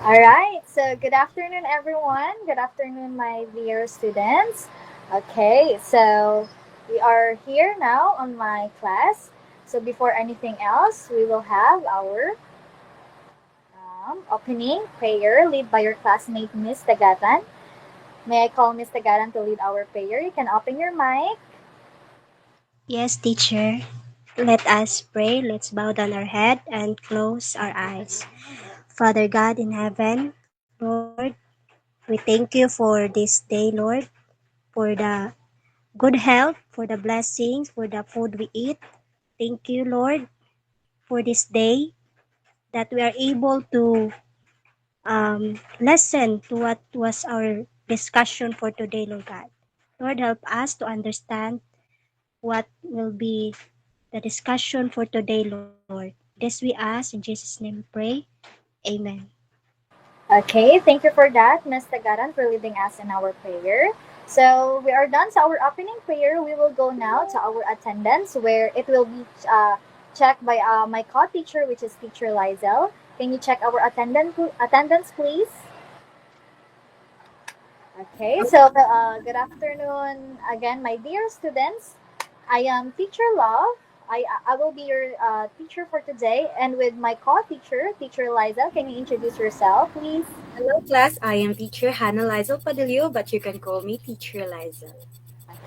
All right. So, good afternoon, everyone. Good afternoon, my dear students. Okay. So, we are here now on my class. So, before anything else, we will have our opening prayer led by your classmate, Miss Tagatan. May I call Miss Tagatan to lead our prayer? You can open your mic. Yes, teacher. Let us pray. Let's bow down our head and close our eyes. Father God in heaven, Lord, we thank you for this day, Lord, for the good health, for the blessings, for the food we eat. Thank you, Lord, for this day that we are able to listen to what was our discussion for today, Lord God. Lord, help us to understand what will be the discussion for today, Lord. This we ask in Jesus' name we pray. Amen. Okay, thank you for that, Ms. Tagaran, for leading us in our prayer. So we are done to our opening prayer. We will go now to our attendance, where it will be checked by my co-teacher, which is Teacher Lyzel. Can you check our attendance, please? Okay, so good afternoon again, my dear students. I am Teacher Love. I will be your teacher for today, and with my co-teacher, Teacher Liza. Can you introduce yourself, please? Hello, class. I am teacher Hanah Lyzel Padillo, but you can call me Teacher Lyzel.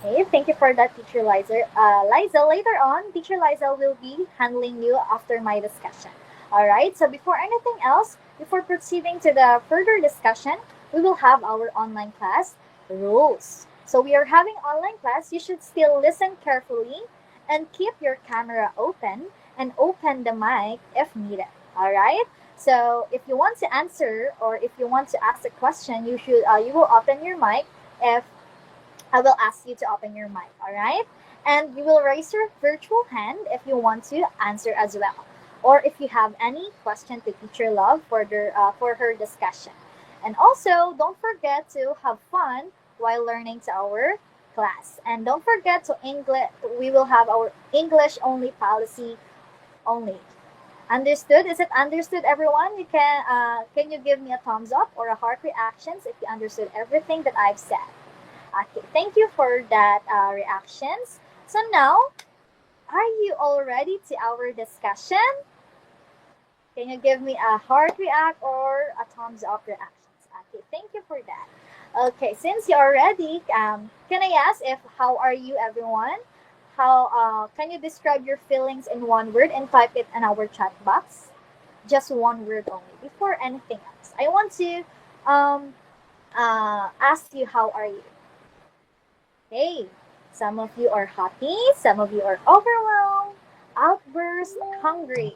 Okay, thank you for that, Teacher Liza. Liza, later on, Teacher Liza will be handling you after my discussion. All right, so before anything else, before proceeding to the further discussion, we will have our online class rules. So we are having online class. You should still listen carefully and keep your camera open and open the mic if needed. All right. So if you want to answer or if you want to ask a question, you will open your mic. If I will ask you to open your mic, all right? And you will raise your virtual hand if you want to answer as well. Or if you have any question to Teacher Love for her discussion. And also, don't forget to have fun while learning to our class. And don't forget to English. We will have our English only policy only. Understood? Is it understood, everyone? Can you give me a thumbs up or a heart reactions if you understood everything that I've said? Okay, thank you for that reactions. So now, are you all ready to our discussion? Can you give me a heart react or a thumbs up reactions? Okay, thank you for that. Okay, since you're ready, can I ask if how are you, everyone? How can you describe your feelings in one word and type it in our chat box? Just one word only. Before anything else, I want to um, ask you how are you. Hey, some of you are happy, some of you are overwhelmed, outburst, hungry.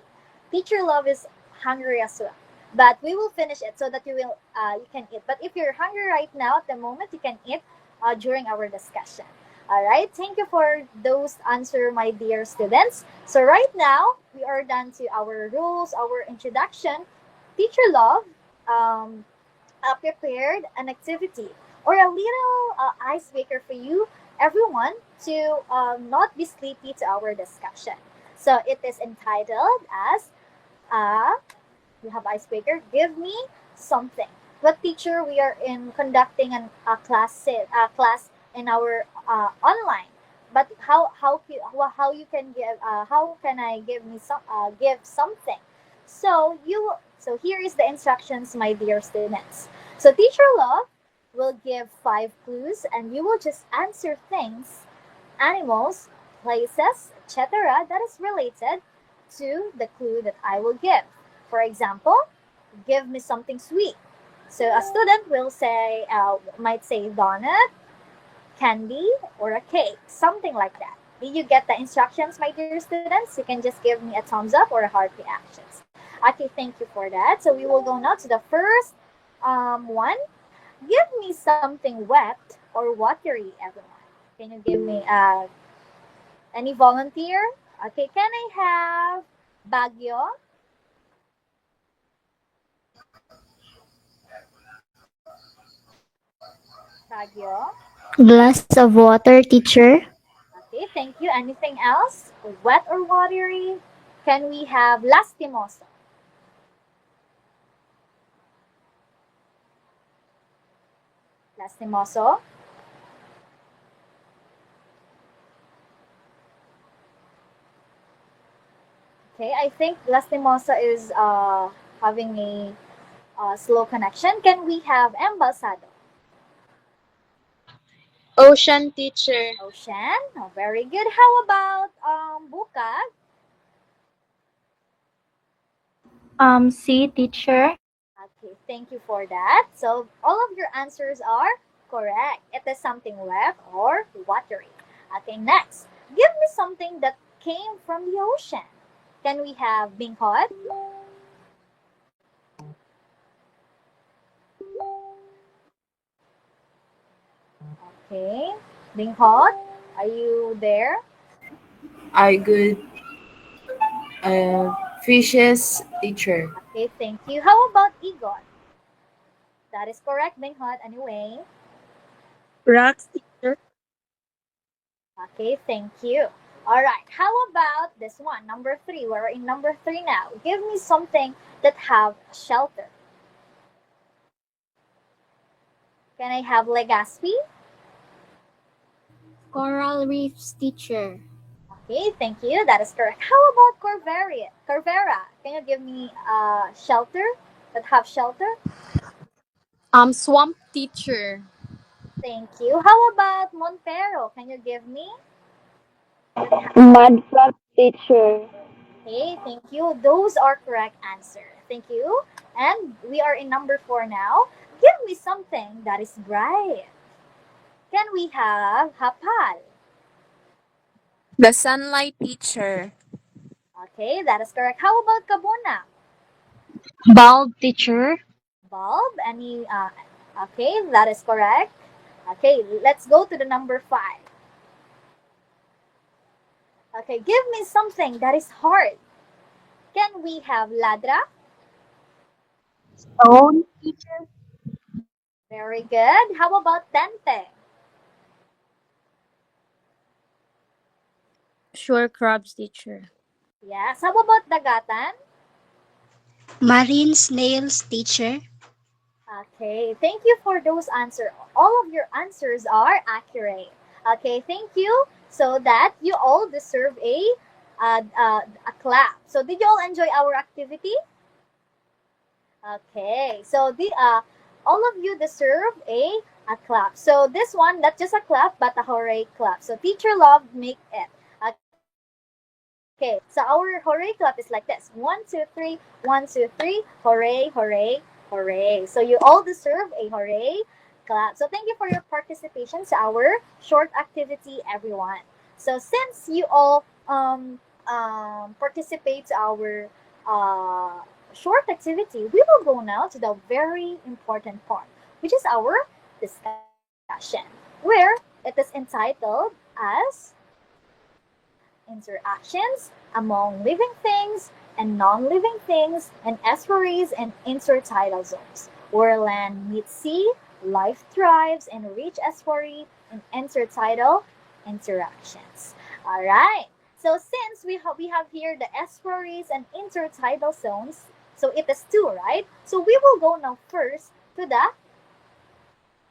Teacher love is hungry as well. But we will finish it so that you can eat. But if you're hungry right now at the moment, you can eat during our discussion. All right. Thank you for those answer, my dear students. So right now we are done to our rules, our introduction. Teacher love. Um, prepared an activity or a little icebreaker for you, everyone, to not be sleepy to our discussion. So it is entitled as uh, we have icebreaker. Give me something. What teacher we are in conducting a class in our online. But how you can give how can I give something? So here is the instructions, my dear students. So teacher love will give 5 clues, and you will just answer things, animals, places, etc. that is related to the clue that I will give. For example, give me something sweet. So a student might say donut, candy, or a cake, something like that. Did you get the instructions, my dear students? You can just give me a thumbs up or a heart reactions. Okay, thank you for that. So we will go now to the first one. Give me something wet or watery, everyone. Can you give me any volunteer? Okay, can I have Baguio? Baguio. Glass of water, teacher. Okay, thank you. Anything else? Wet or watery? Can we have lastimoso? Lastimoso. Okay, I think Lastimosa is having a slow connection. Can we have Embalsado? Ocean teacher. Ocean. Oh, very good. How about Bukag? C, teacher. Okay, thank you for that. So all of your answers are correct. It is something wet or watery. Okay, next. Give me something that came from the ocean. Can we have Bingkod? Okay. Bingkod, are you there? I good fishes teacher. Okay, thank you. How about Igon? That is correct, Bingkod. Anyway. Rocks teacher. Okay, thank you. All right. How about this one, number three? We're in number three now. Give me something that have shelter. Can I have Legaspi? Coral reefs, teacher. Okay, thank you. That is correct. How about Corveria? Corvera, can you give me shelter that have shelter? Swamp teacher. Thank you. How about Montero? Can you give me that Mud flap, teacher. okay, thank you. Those are correct answer. Thank you. And we are in number four now. Give me something that is bright. Can we have Hapal? The sunlight teacher. Okay, that is correct. How about Kabuna? Bulb, teacher. Bulb? Any okay, that is correct. Okay, let's go to the number five. Okay, give me something that is hard. Can we have ladra? Stone, teacher. Very good. How about tente? Shore crabs teacher. Yes. How about dagatan? Marine snails, teacher. Okay, thank you for those answers. All of your answers are accurate. Okay, thank you. So that you all deserve a clap. So did you all enjoy our activity? Okay, so the all of you deserve a clap. So this one, not just a clap, but a hooray clap. So teacher love make it. Okay, so our hooray clap is like this: 1, 2, 3, 1, 2, 3, hooray, hooray, hooray. So you all deserve a hooray clap. So thank you for your participation to our short activity, everyone. So since you all participate to our short activity, we will go now to the very important part, which is our discussion, where it is entitled as interactions among living things and non-living things and estuaries and intertidal zones, where land meets sea, life thrives in rich estuary and intertidal interactions. All right. So since we have here the estuaries and intertidal zones, so it is two, right? So we will go now first to the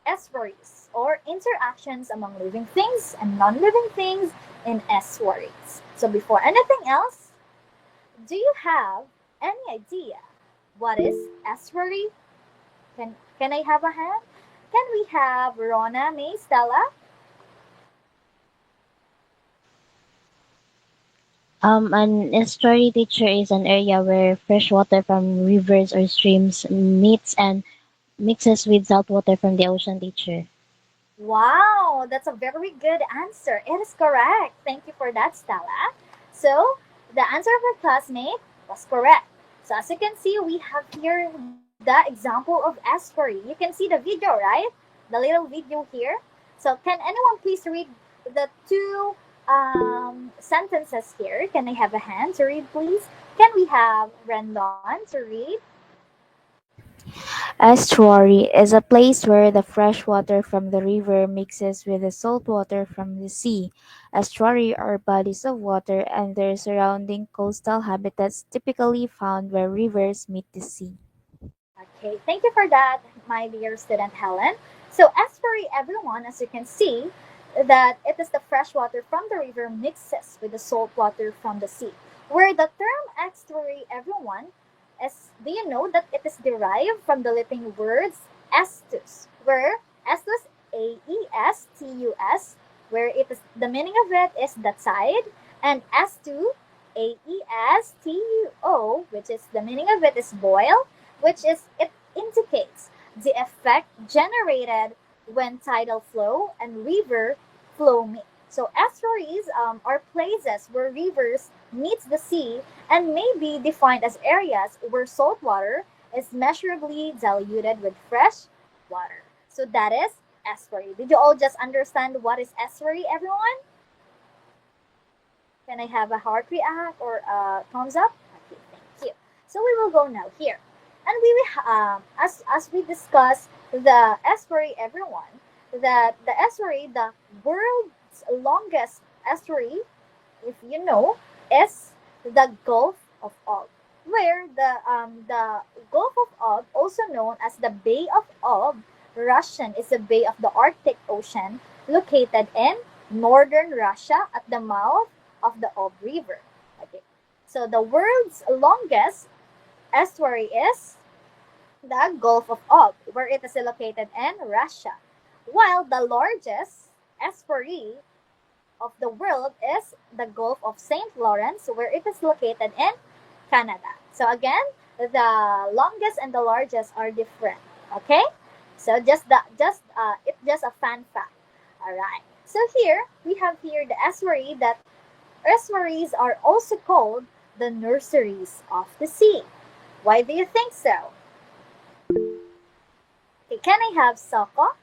estuaries or interactions among living things and non-living things in estuaries. So before anything else, do you have any idea what is estuary? Can I have a hand? Can we have Rona, May, Stella? An estuary teacher is an area where fresh water from rivers or streams meets and mixes with salt water from the ocean teacher. Wow, that's a very good answer. It is correct. Thank you for that, Stella. So, the answer of our classmate was correct. So, as you can see, we have here the example of estuary. You can see the video, right? The little video here. So, can anyone please read the two sentences here? Can I have a hand to read, please? Can we have Rendon to read? Estuary is a place where the fresh water from the river mixes with the salt water from the sea. Estuary are bodies of water and their surrounding coastal habitats typically found where rivers meet the sea. Okay, thank you for that, my dear student Helen. So estuary, everyone, as you can see, that it is the fresh water from the river mixes with the salt water from the sea. Where the term estuary, everyone, is, do you know that it is derived from the Latin words estus, where estus, Aestus, where it is the meaning of it is the tide, and estu, Aestuo, which is the meaning of it is boil, which is it indicates the effect generated when tidal flow and river flow meet. So estuaries are places where rivers meets the sea and may be defined as areas where salt water is measurably diluted with fresh water. So that is estuary. Did you all just understand what is estuary, everyone? Can I have a heart react or a thumbs up? Okay, thank you. So we will go now here. And we will, as we discuss the estuary, everyone, that the estuary, the world's longest estuary, if you know, is the Gulf of Og, where the Gulf of Og, also known as the Bay of Og, Russian is a bay of the Arctic Ocean, located in northern Russia at the mouth of the Ob River. Okay, so the world's longest estuary is the Gulf of Og, where it is located in Russia, while the largest estuary of the world is the Gulf of St. Lawrence, where it is located in Canada. So again, the longest and the largest are different. Okay, so it's just a fun fact. All right. So here we have here the estuary that estuaries are also called the nurseries of the sea. Why do you think so? Okay, can I have Soko?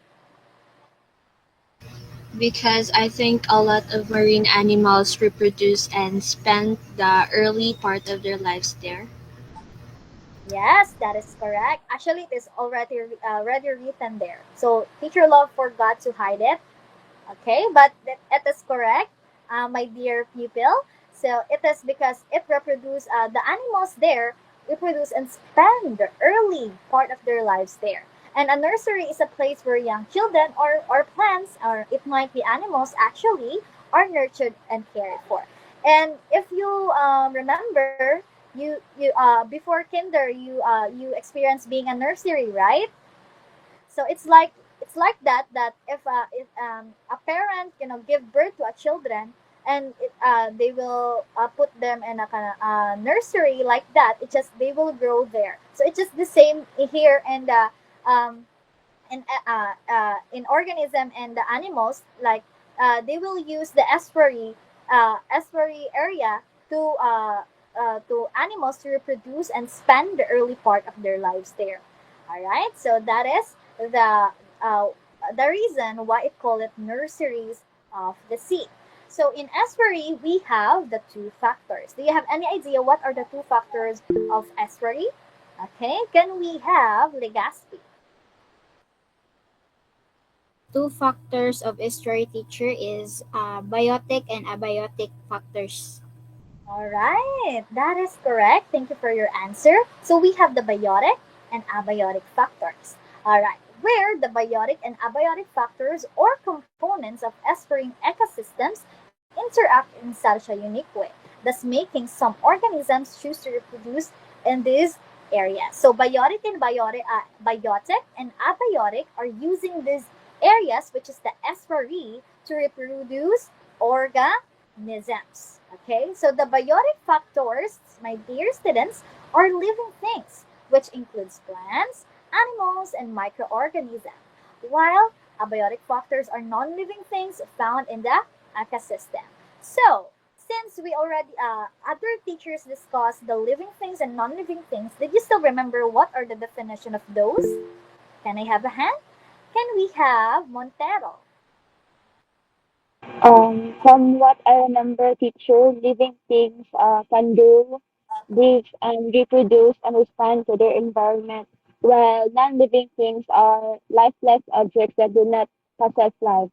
Because I think a lot of marine animals reproduce and spend the early part of their lives there. Yes, that is correct. Actually, it is already written there. So teacher love forgot to hide it. Okay, but it is correct, my dear pupil. So it is because it reproduce the animals there reproduce and spend the early part of their lives there. And a nursery is a place where young children or plants or it might be animals actually are nurtured and cared for. And if you remember, you before kinder you experience being a nursery, right? So it's like that if a parent give birth to a children and they will put them in a kind of nursery like that, it just they will grow there. So it's just the same here and um in organism and the animals, like they will use the estuary area to animals to reproduce and spend the early part of their lives there. All right, so that is uh, the reason why it called it nurseries of the sea. So in estuary, we have the two factors. Do you have any idea what are the two factors of estuary? Okay, can we have Legaspi? Two factors of estuary, teacher, is biotic and abiotic factors. All right, that is correct. Thank you for your answer. So we have the biotic and abiotic factors. All right, where the biotic and abiotic factors or components of estuarine ecosystems interact in such a unique way, thus making some organisms choose to reproduce in these areas. So biotic and abiotic are using these areas, which is the estuary, to reproduce organisms. Okay, so the biotic factors, my dear students, are living things, which includes plants, animals, and microorganisms, while abiotic factors are non-living things found in the ecosystem. So, since we already other teachers discussed the living things and non-living things, did you still remember what are the definition of those? Can I have a hand? Can we have Montero? From what I remember, teacher, living things can do, live, and reproduce and respond to their environment, while non-living things are lifeless objects that do not possess life.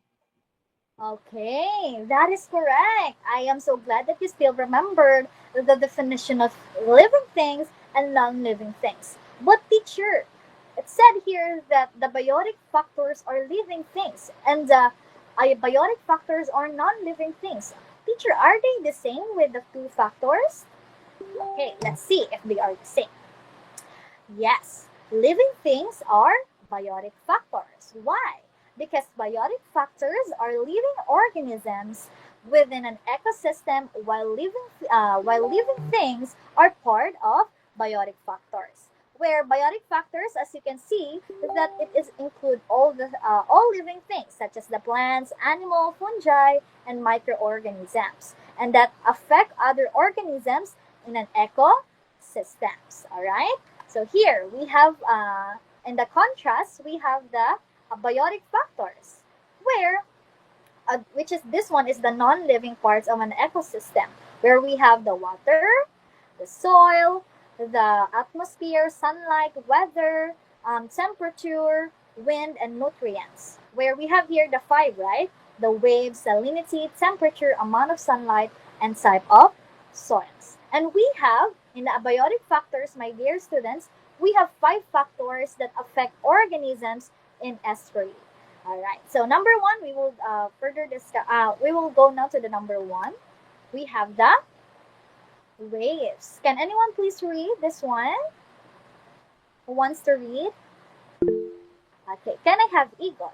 Okay, that is correct. I am so glad that you still remembered the definition of living things and non living things. But, teacher, It said here that the biotic factors are living things and the abiotic factors are non-living things. Teacher, are they the same with the two factors? Okay, let's see if they are the same. Yes, living things are biotic factors. Why? Because biotic factors are living organisms within an ecosystem, while living things are part of biotic factors. Where biotic factors, as you can see, that it is include all living things such as the plants, animal, fungi, and microorganisms, and that affect other organisms in an ecosystems. All right. So here we have, in the contrast, we have the abiotic factors, where which is this one is the non-living parts of an ecosystem, where we have the water, the soil, the atmosphere, sunlight, weather, temperature, wind, and nutrients. Where we have here the five, right? The waves, salinity, temperature, amount of sunlight, and type of soils. And we have, in the abiotic factors, my dear students, we have five factors that affect organisms in estuary. All right. So number one, we will further discuss. We will go now to the number one. We have the waves. Can anyone please read this one? Who wants to read? Okay. Can I have Eagle?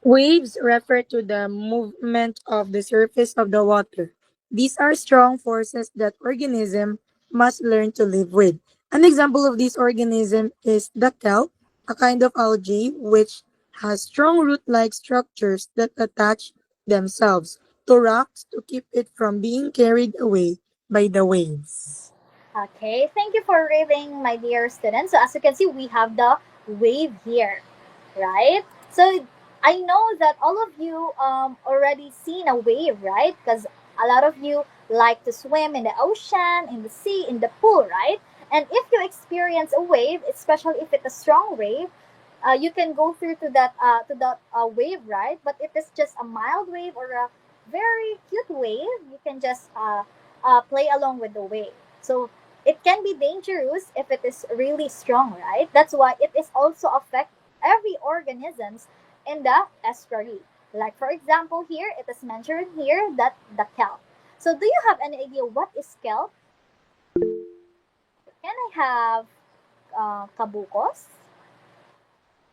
Waves refer to the movement of the surface of the water. These are strong forces that organisms must learn to live with. An example of this organism is the kelp, a kind of algae which has strong root-like structures that attach themselves to rocks to keep it from being carried away by the waves. Okay. Thank you for reading, my dear students. So as you can see, we have the wave here, right? So I know that all of you already seen a wave, right? Because a lot of you like to swim in the ocean, in the sea, in the pool, right? And if you experience a wave, especially if it's a strong wave, you can go through to that wave, right? But if it's just a mild wave or a very cute wave, you can just play along with the wave. So it can be dangerous if it is really strong, right? That's why it is also affect every organisms in the estuary. Like for example, here it is mentioned here that the kelp. So do you have any idea what is kelp? Can I have kabukos?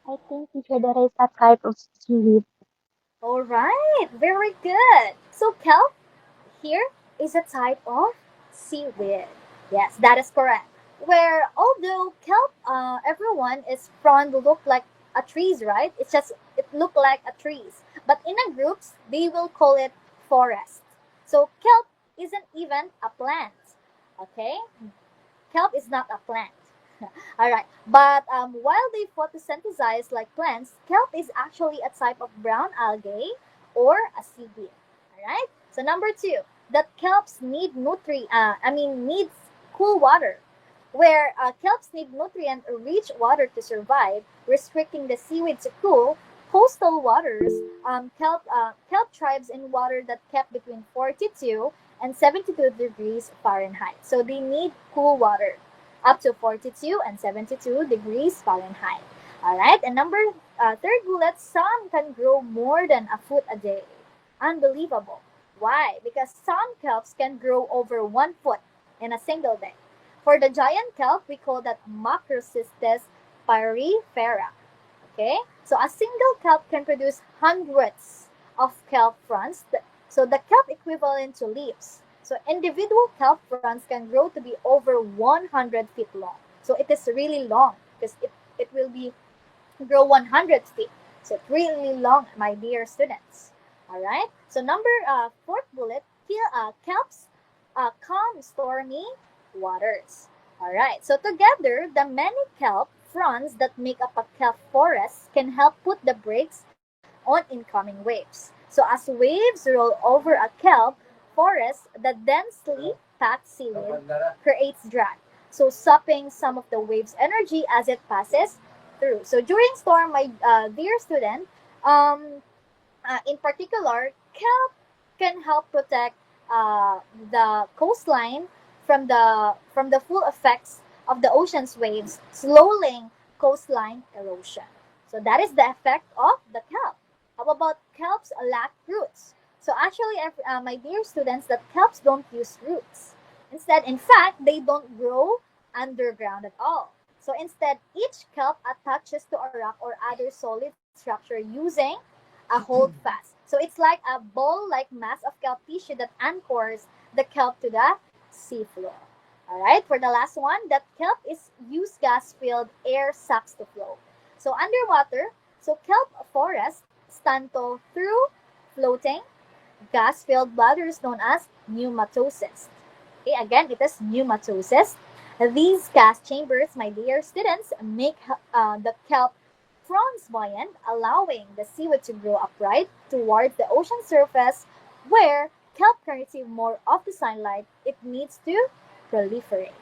I think teacher that is a type of seaweed. All right, very good. So kelp here is a type of seaweed. Yes, that is correct. Where although kelp, everyone is prone to look like a trees, right? It's just it look like a trees. But in a groups, they will call it forest. So kelp isn't even a plant. Okay, kelp is not a plant. All right. But while they photosynthesize like plants, kelp is actually a type of brown algae or a seaweed. All right. So number two, that kelps need needs cool water. Where kelps need nutrient-rich water to survive, restricting the seaweed to cool coastal waters. Kelp thrives in water that kept between 42 and 72 degrees Fahrenheit. So they need cool water up to 42 and 72 degrees Fahrenheit. All right, and number third bullet, some can grow more than a foot a day. Unbelievable. Why? Because some kelps can grow over 1 foot in a single day. For the giant kelp, we call that Macrocystis pyrifera. Okay? So a single kelp can produce hundreds of kelp fronds. So the kelp equivalent to leaves. So individual kelp fronds can grow to be over 100 feet long. So it is really long because it will be grow 100 feet. So it's really long, my dear students. All right. So number fourth bullet, kelps calm stormy waters. All right. So together, the many kelp fronds that make up a kelp forest can help put the brakes on incoming waves. So as waves roll over a kelp forest, the densely packed seaweed creates drag. So stopping some of the wave's energy as it passes through. So during storm, my dear student, um, in particular, kelp can help protect the coastline from the full effects of the ocean's waves, slowing coastline erosion. So that is the effect of the kelp. How about kelps lack roots? So actually, my dear students, that kelps don't use roots. Instead, in fact, they don't grow underground at all. So instead, each kelp attaches to a rock or other solid structure using a holdfast. So it's like a ball-like mass of kelp tissue that anchors the kelp to the seafloor. All right, for the last one, that kelp is used gas-filled air sacs to flow. So underwater, so kelp forests stand tall through floating gas-filled bladders known as pneumatocysts. Okay, again, it is pneumatocysts. These gas chambers, my dear students, make the kelp fronds buoyant, allowing the seaweed to grow upright towards the ocean surface where kelp can receive more of the sunlight it needs to proliferate.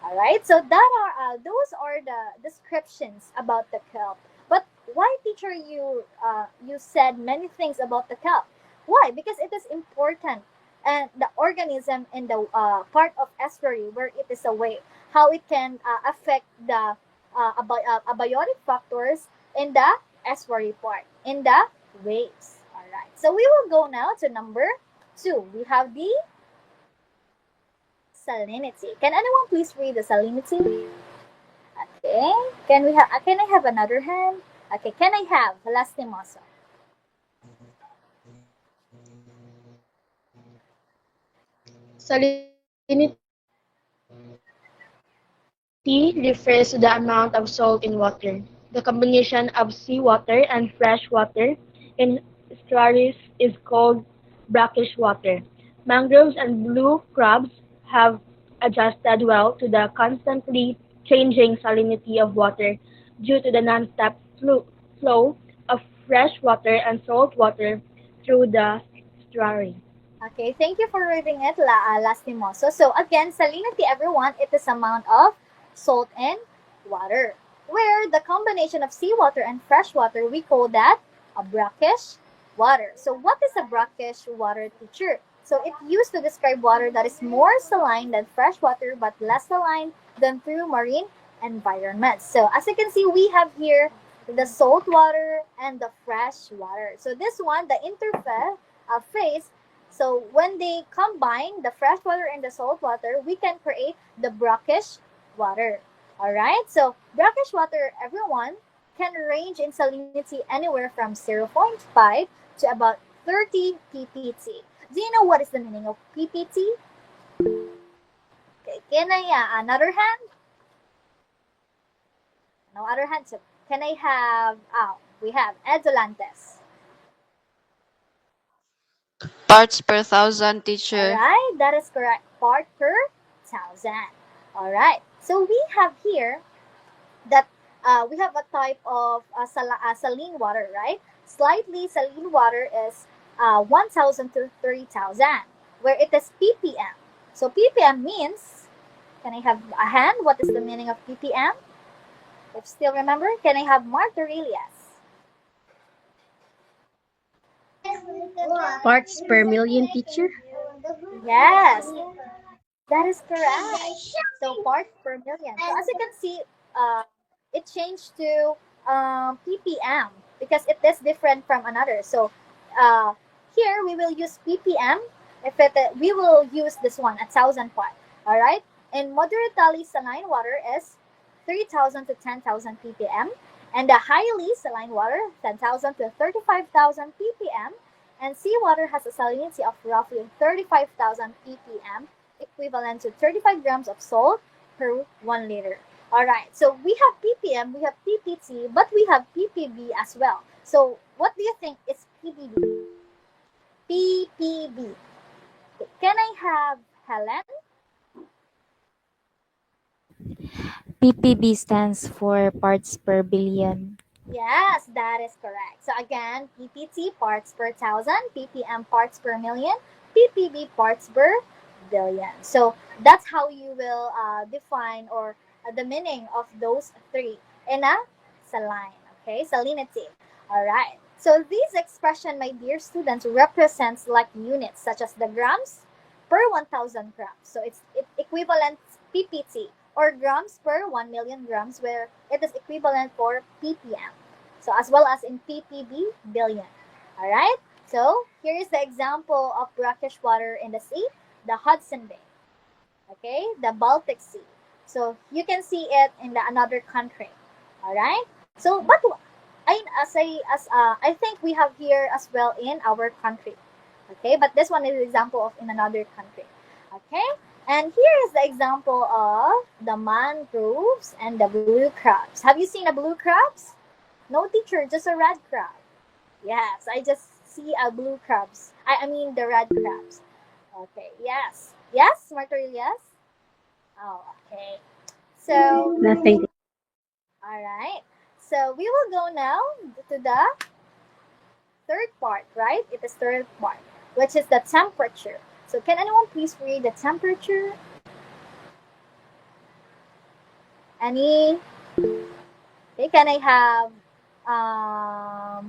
All right, so those are the descriptions about the kelp. But why, teacher, you said many things about the kelp? Why? Because it is important, and the organism in the part of estuary where it is away, how it can affect the abiotic factors in the estuary part, in the waves. All right. So we will go now to number 2. We have the salinity. Can anyone please read the salinity? Okay. Can I have another hand? Okay. Can I have lastimoso? Salinity refers to the amount of salt in water. The combination of seawater and fresh water in estuaries is called brackish water. Mangroves and blue crabs have adjusted well to the constantly changing salinity of water due to the non-stop flow of fresh water and salt water through the estuary. Okay, thank you for reading it, Lastimoso. So again, salinity, everyone, it is amount of salt and water. Where the combination of seawater and fresh water, we call that a brackish water. So what is a brackish water, teacher? So it used to describe water that is more saline than fresh water but less saline than through marine environments. So as you can see, we have here the salt water and the fresh water. So this one, the interface phase, so when they combine the fresh water and the salt water, we can create the brackish water. All right. So brackish water, everyone, can range in salinity anywhere from 0.5 to about 30 ppt. Do you know what is the meaning of ppt? Okay. Can I another hand? No other hand. So can I have? We have Edulantes. Parts per thousand, All teacher. right, that is correct. Part per thousand. All right. So we have here that we have a type of saline water, right? Slightly saline water is 1,000 to 3,000, where it is ppm. So ppm means, can I have a hand? What is the meaning of ppm? If still remember, can I have Mark Aurelius? Parts per million, teacher. Yes, that is correct. So parts per million. So as you can see, uh, it changed to ppm because it is different from another. So uh, here we will use ppm. If it we will use this one, 1,000 part. All right. And moderately saline water is 3,000 to 10,000 ppm, and the highly saline water 10,000 to 35,000 ppm. And seawater has a salinity of roughly 35,000 ppm, equivalent to 35 grams of salt per 1 liter. All right, so we have ppm, we have ppt, but we have ppb as well. So what do you think is ppb? ppb. Okay, can I have Helen? ppb stands for parts per billion. Yes, that is correct. So again, PPT parts per thousand, ppm parts per million, ppb parts per billion. So that's how you will define or the meaning of those three in a saline. Okay, salinity. All right. So this expression, my dear students, represents like units such as the grams per 1,000 grams. So it's equivalent PPT or grams per 1 million grams, where it is equivalent for ppm. So as well as in ppb, billion. All right. So here is the example of brackish water in the sea: the Hudson Bay. Okay, the Baltic Sea. So you can see it in the another country. All right. So, but I think we have here as well in our country. Okay, but this one is an example of in another country. Okay, and here is the example of the mangroves and the blue crabs. Have you seen a blue crabs? No, teacher, just a red crab. Yes, I just see a blue crabs. I mean the red crabs. Okay, yes. Yes, Martorell, yes? Oh, okay. So, Nothing. all right. So, we will go now to the third part, right? It is third part, which is the temperature. So, can anyone please read the temperature? Any? Okay, can I have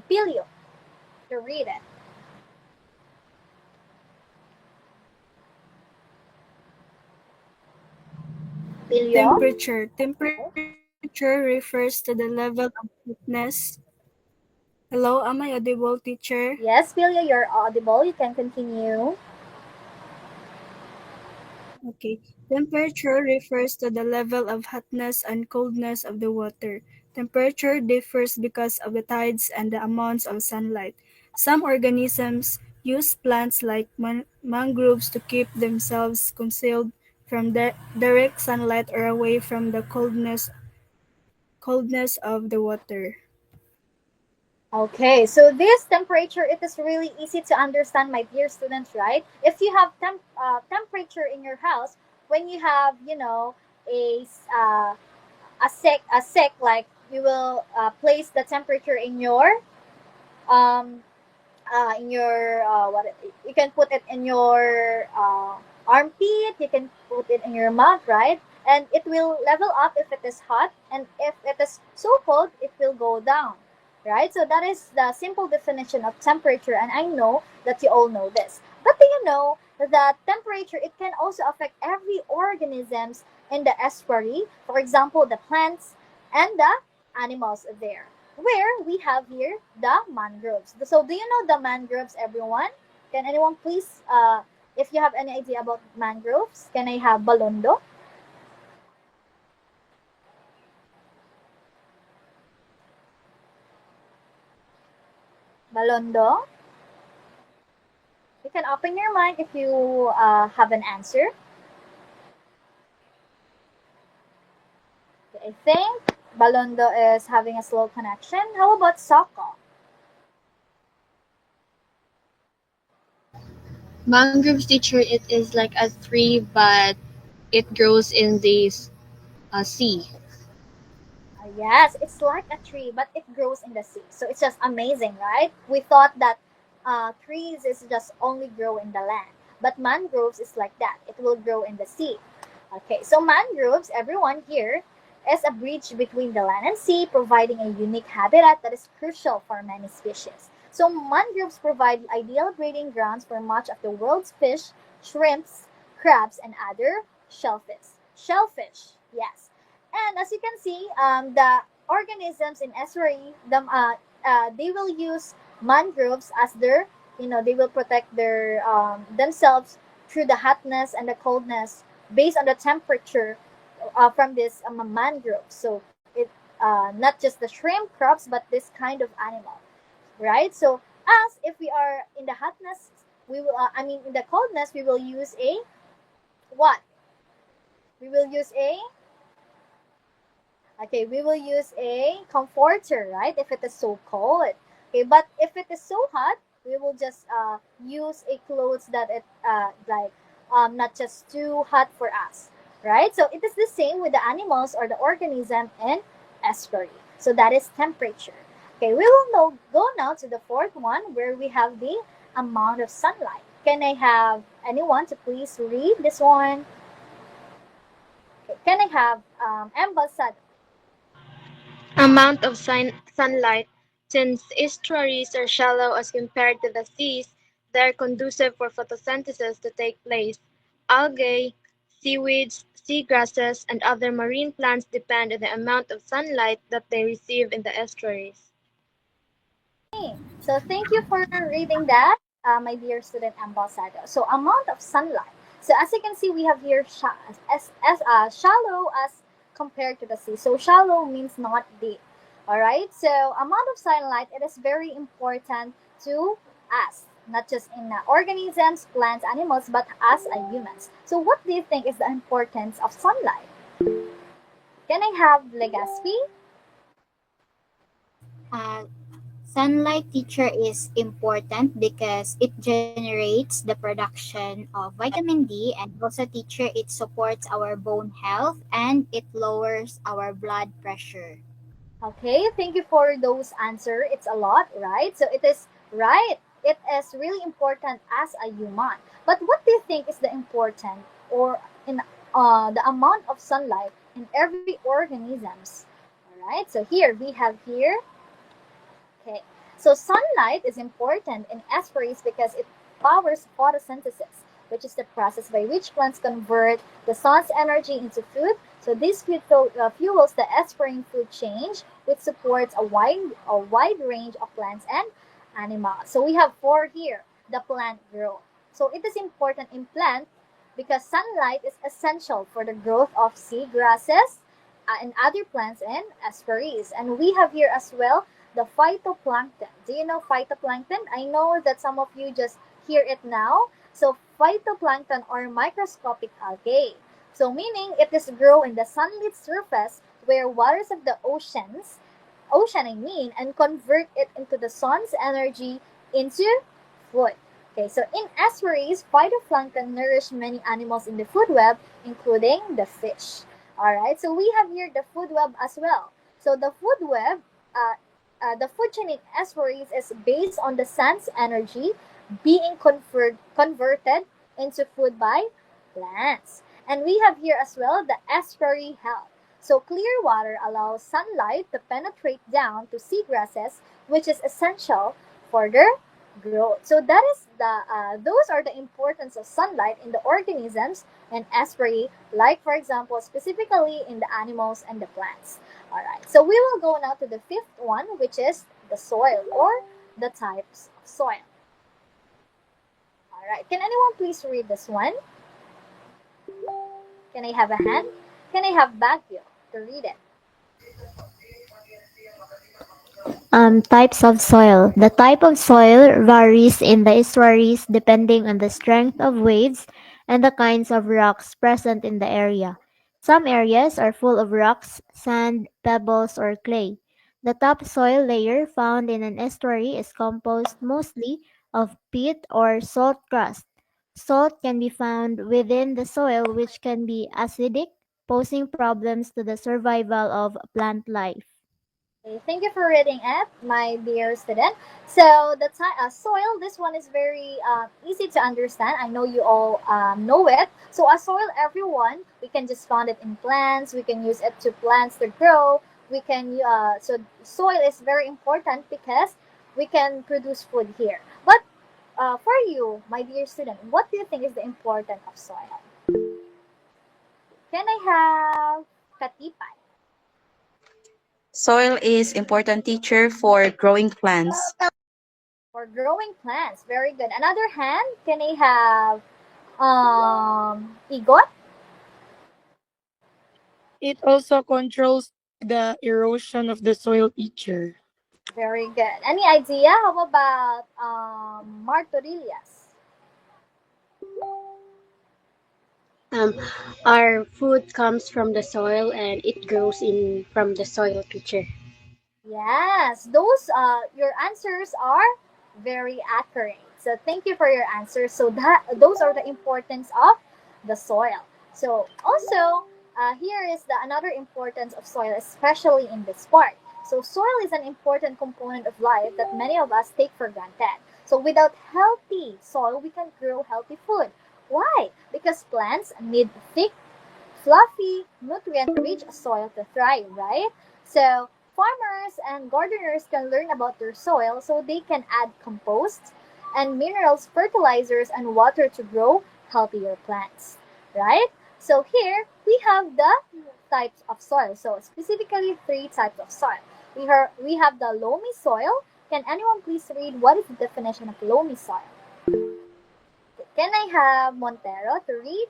Pilio to read it? Pilio? Temperature. Temperature refers to the level of hotness. Hello, am I audible, teacher? Yes, Pilio, you're audible. You can continue. Okay. Temperature refers to the level of hotness and coldness of the water. Temperature differs because of the tides and the amounts of sunlight. Some organisms use plants like mangroves to keep themselves concealed from direct sunlight or away from the coldness of the water. Okay, so this temperature, it is really easy to understand, my dear students, right? If you have temperature in your house, when you have, a sick, like you will place the temperature um, in your what you can put it in your armpit, you can put it in your mouth, right? And it will level up if it is hot, and if it is so cold, it will go down, right? So that is the simple definition of temperature, and I know that you all know this. But do you know that temperature, it can also affect every organisms in the estuary, for example the plants and the animals there, where we have here the mangroves. So, do you know the mangroves, everyone? Can anyone please, if you have any idea about mangroves, can I have Balondo? Balondo? You can open your mic if you have an answer. Okay, I think Balondo is having a slow connection. How about Soko? Mangrove teacher, it is like a tree, but it grows in the sea. Yes, it's like a tree, but it grows in the sea. So it's just amazing, right? We thought that trees is just only grow in the land, but mangroves is like that. It will grow in the sea. Okay, so mangroves, everyone here, is a bridge between the land and sea, providing a unique habitat that is crucial for many species. So mangroves provide ideal breeding grounds for much of the world's fish, shrimps, crabs, and other shellfish. Shellfish, yes. And as you can see, the organisms in estuary, they will use mangroves as their, they will protect their themselves through the hotness and the coldness based on the temperature from this mangrove. So it not just the shrimp, crabs, but this kind of animal, right? So as if we are in the hotness, we will. In the coldness, we will use a what? We will use a Okay, we will use a comforter, right? If it is so cold. Okay, but if it is so hot, we will just use a clothes that it like not just too hot for us, right? So it is the same with the animals or the organism in estuary. So that is temperature. Okay, we will go now to the fourth one, where we have the amount of sunlight. Can I have anyone to please read this one? Okay, can I have Embasad? Amount of sunlight. Since estuaries are shallow as compared to the seas, they are conducive for photosynthesis to take place. Algae, seaweeds, seagrasses, and other marine plants depend on the amount of sunlight that they receive in the estuaries. So thank you for reading that, my dear student ambassador. So amount of sunlight. So as you can see, we have here as shallow as compared to the sea. So shallow means not deep. All right. So amount of sunlight, it is very important to us, not just in organisms, plants, animals, but as a humans. So what do you think is the importance of sunlight? Can I have Legaspi? Uh, Sunlight teacher is important because it generates the production of vitamin D, and also teacher it supports our bone health and it lowers our blood pressure. Okay, thank you for those answer. It's a lot, right? So it is right. It is really important as a human. But what do you think is the important or in the amount of sunlight in every organisms? All right. So here we have here. Okay. So sunlight is important in asparagus because it powers photosynthesis, which is the process by which plants convert the sun's energy into food. So this food fuels the aspirin food chain, which supports a wide range of plants and animals. So we have four here, the plant growth. So it is important in plant because sunlight is essential for the growth of seed grasses and other plants and asparagus. And we have here as well the phytoplankton. Do you know phytoplankton? I know that some of you just hear it now. So phytoplankton are microscopic algae. So meaning it is grow in the sunlit surface where waters of the ocean I mean, and convert it into the sun's energy into food. Okay, so in estuaries, phytoplankton nourish many animals in the food web, including the fish. Alright, so we have here the food web as well. So the food web, the food chain in estuaries is based on the sun's energy being converted into food by plants. And we have here as well the estuary health. So clear water allows sunlight to penetrate down to seagrasses, which is essential for their growth. So that is those are the importance of sunlight in the organisms and estuary, like for example, specifically in the animals and the plants. All right. So we will go now to the fifth one, which is the soil or the types of soil. All right. Can anyone please read this one? Can I have a hand? Can I have Baguio to read it? Types of soil. The type of soil varies in the estuaries depending on the strength of waves and the kinds of rocks present in the area. Some areas are full of rocks, sand, pebbles, or clay. The topsoil layer found in an estuary is composed mostly of peat or salt crust. Salt can be found within the soil, which can be acidic, posing problems to the survival of plant life. Okay, thank you for reading it, my dear student. So the soil, this one is very easy to understand. I know you all know it. So a soil, everyone, we can just find it in plants. We can use it to plants to grow. We can so soil is very important because we can produce food here. But for you, my dear student, what do you think is the importance of soil? Can I have Katipay? Soil is important teacher for growing plants. For growing plants. Very good. Another hand, can I have Igot? It also controls the erosion of the soil teacher. Very good. Any idea? How about Martorillas? Um, our food comes from the soil and it grows in from the soil, teacher. Yes, those your answers are very accurate. So thank you for your answers. So that those are the importance of the soil. So also here is the another importance of soil, especially in this part. So soil is an important component of life that many of us take for granted. So without healthy soil, we can grow healthy food. Why? Because plants need thick, fluffy, nutrient-rich soil to thrive, right? So farmers and gardeners can learn about their soil so they can add compost and minerals, fertilizers, and water to grow healthier plants, right? So here, we have the types of soil. So specifically three types of soil. We have the loamy soil. Can anyone please read what is the definition of loamy soil? Can I have Montero to read?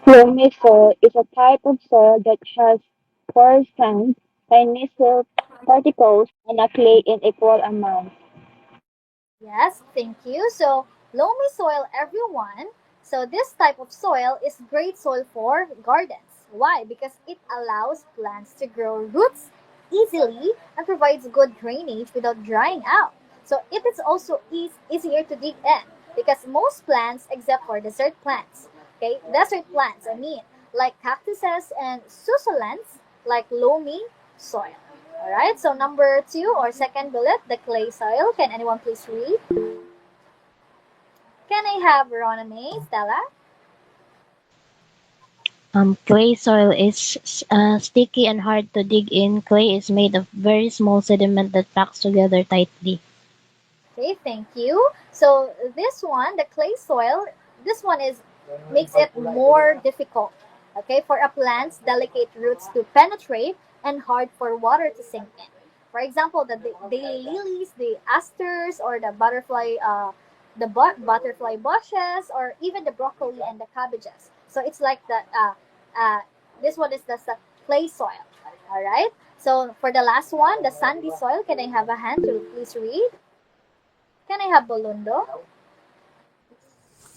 Loamy soil is a type of soil that has porous sand, tiny silt particles, and a clay in equal amounts. Yes, thank you. So, loamy soil, everyone. So, this type of soil is great soil for gardens. Why? Because it allows plants to grow roots easily and provides good drainage without drying out. So, it is also easier to dig in because most plants, except for desert plants, okay, desert plants, like cactuses and succulents, like loamy soil. Alright, so number two or second bullet, the clay soil. Can anyone please read? Can I have Rona May, Stella? Clay soil is sticky and hard to dig in. Clay is made of very small sediment that packs together tightly. Okay, thank you. So this one, the clay soil, this one is makes it more difficult. Okay, for a plant's delicate roots to penetrate and hard for water to sink in. For example, the daily lilies, the asters, or the butterfly bushes, or even the broccoli and the cabbages. So it's like uh, this one is the clay soil. All right. So for the last one, the sandy soil, can I have a hand to please read? Can I have Bolundo?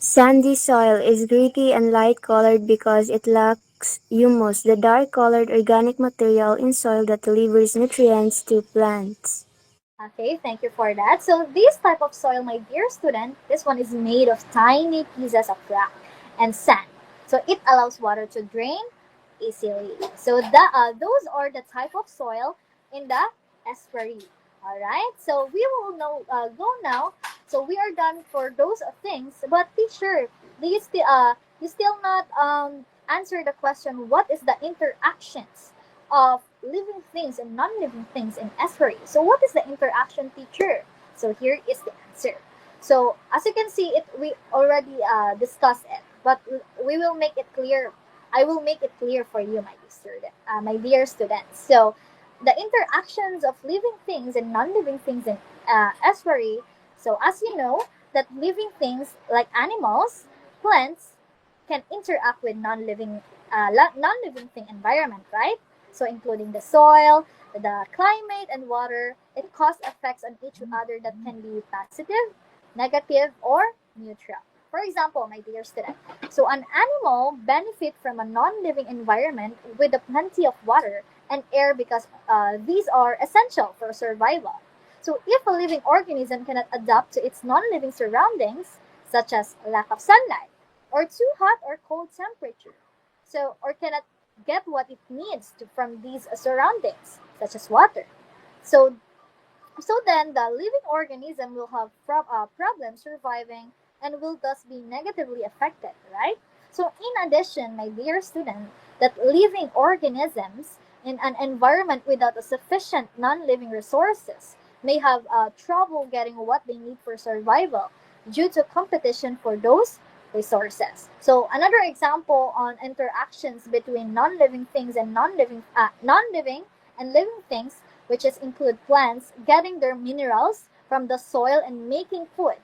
Sandy soil is gritty and light colored because it lacks humus, the dark colored organic material in soil that delivers nutrients to plants. Okay, thank you for that. So this type of soil, my dear student, this one is made of tiny pieces of rock and sand. So it allows water to drain easily. So those are the type of soil in the estuary. All right. So we will know go now. So we are done for those things. But teacher, do you still not answer the question? What is the interactions of living things and non-living things in estuary? So what is the interaction, teacher? So here is the answer. So as you can see, it we already discussed it, but we will make it clear. I will make it clear for you, my dear students. So, the interactions of living things and non-living things in estuary. So, as you know, that living things like animals, plants, can interact with non-living thing environment, right? So, including the soil, the climate, and water. It causes effects on each other that can be positive, negative, or neutral. For example, my dear student, so an animal benefit from a non-living environment with a plenty of water and air because these are essential for survival. So if a living organism cannot adapt to its non-living surroundings, such as lack of sunlight, or too hot or cold temperature, or cannot get what it needs from these surroundings, such as water. So then the living organism will have problems surviving and will thus be negatively affected, right? So in addition, my dear student, that living organisms in an environment without a sufficient non-living resources may have trouble getting what they need for survival due to competition for those resources. So another example on interactions between non-living and living things, which is include plants getting their minerals from the soil and making food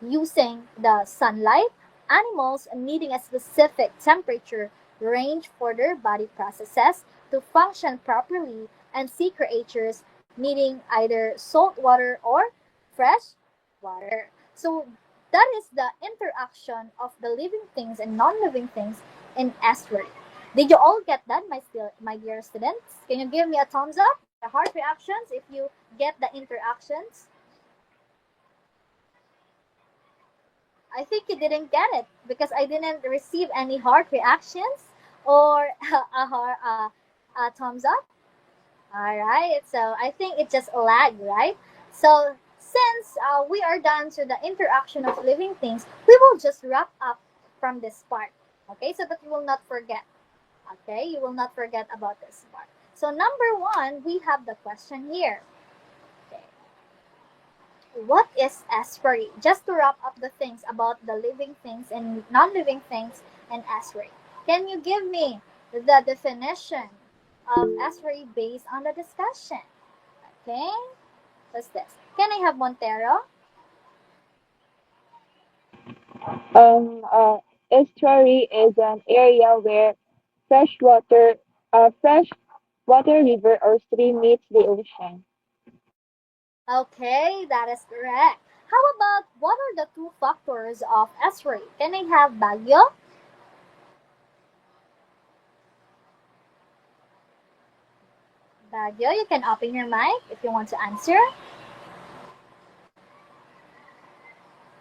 using the sunlight, animals needing a specific temperature range for their body processes to function properly, and sea creatures needing either salt water or fresh water. So that is the interaction of the living things and non-living things in estuary. Did you all get that, my dear students? Can you give me a thumbs up or a heart reactions if you get the interactions? I think you didn't get it because I didn't receive any heart reactions or a thumbs up. All right, so I think it just lagged, right? So since we are done to the interaction of living things, we will just wrap up from this part, okay? So that you will not forget, okay? You will not forget about this part. So number one, we have the question here. Okay. What is estuary? Just to wrap up the things about the living things and non-living things and estuary. Can you give me the definition of estuary based on the discussion? Okay, what's this? Can I have Montero? Um, uh, Estuary is an area where freshwater, fresh water river or stream meets the ocean. Okay, that is correct. How about what are the two factors of estuary? Can I have Baguio? Baguio, you can open your mic if you want to answer.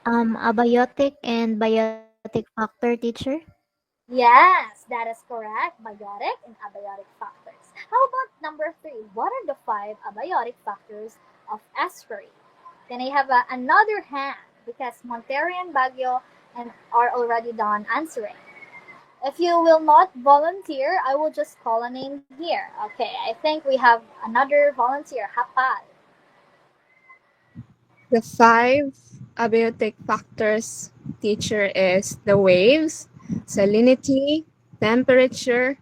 Abiotic and biotic factor, teacher. Yes, that is correct. Biotic and abiotic factors. How about number three? What are the five abiotic factors of estuary? Then I have another hand because Montero and Baguio and are already done answering. If you will not volunteer, I will just call a name here. Okay, I think we have another volunteer, Hapal. The five abiotic factors, teacher, is the waves, salinity, temperature,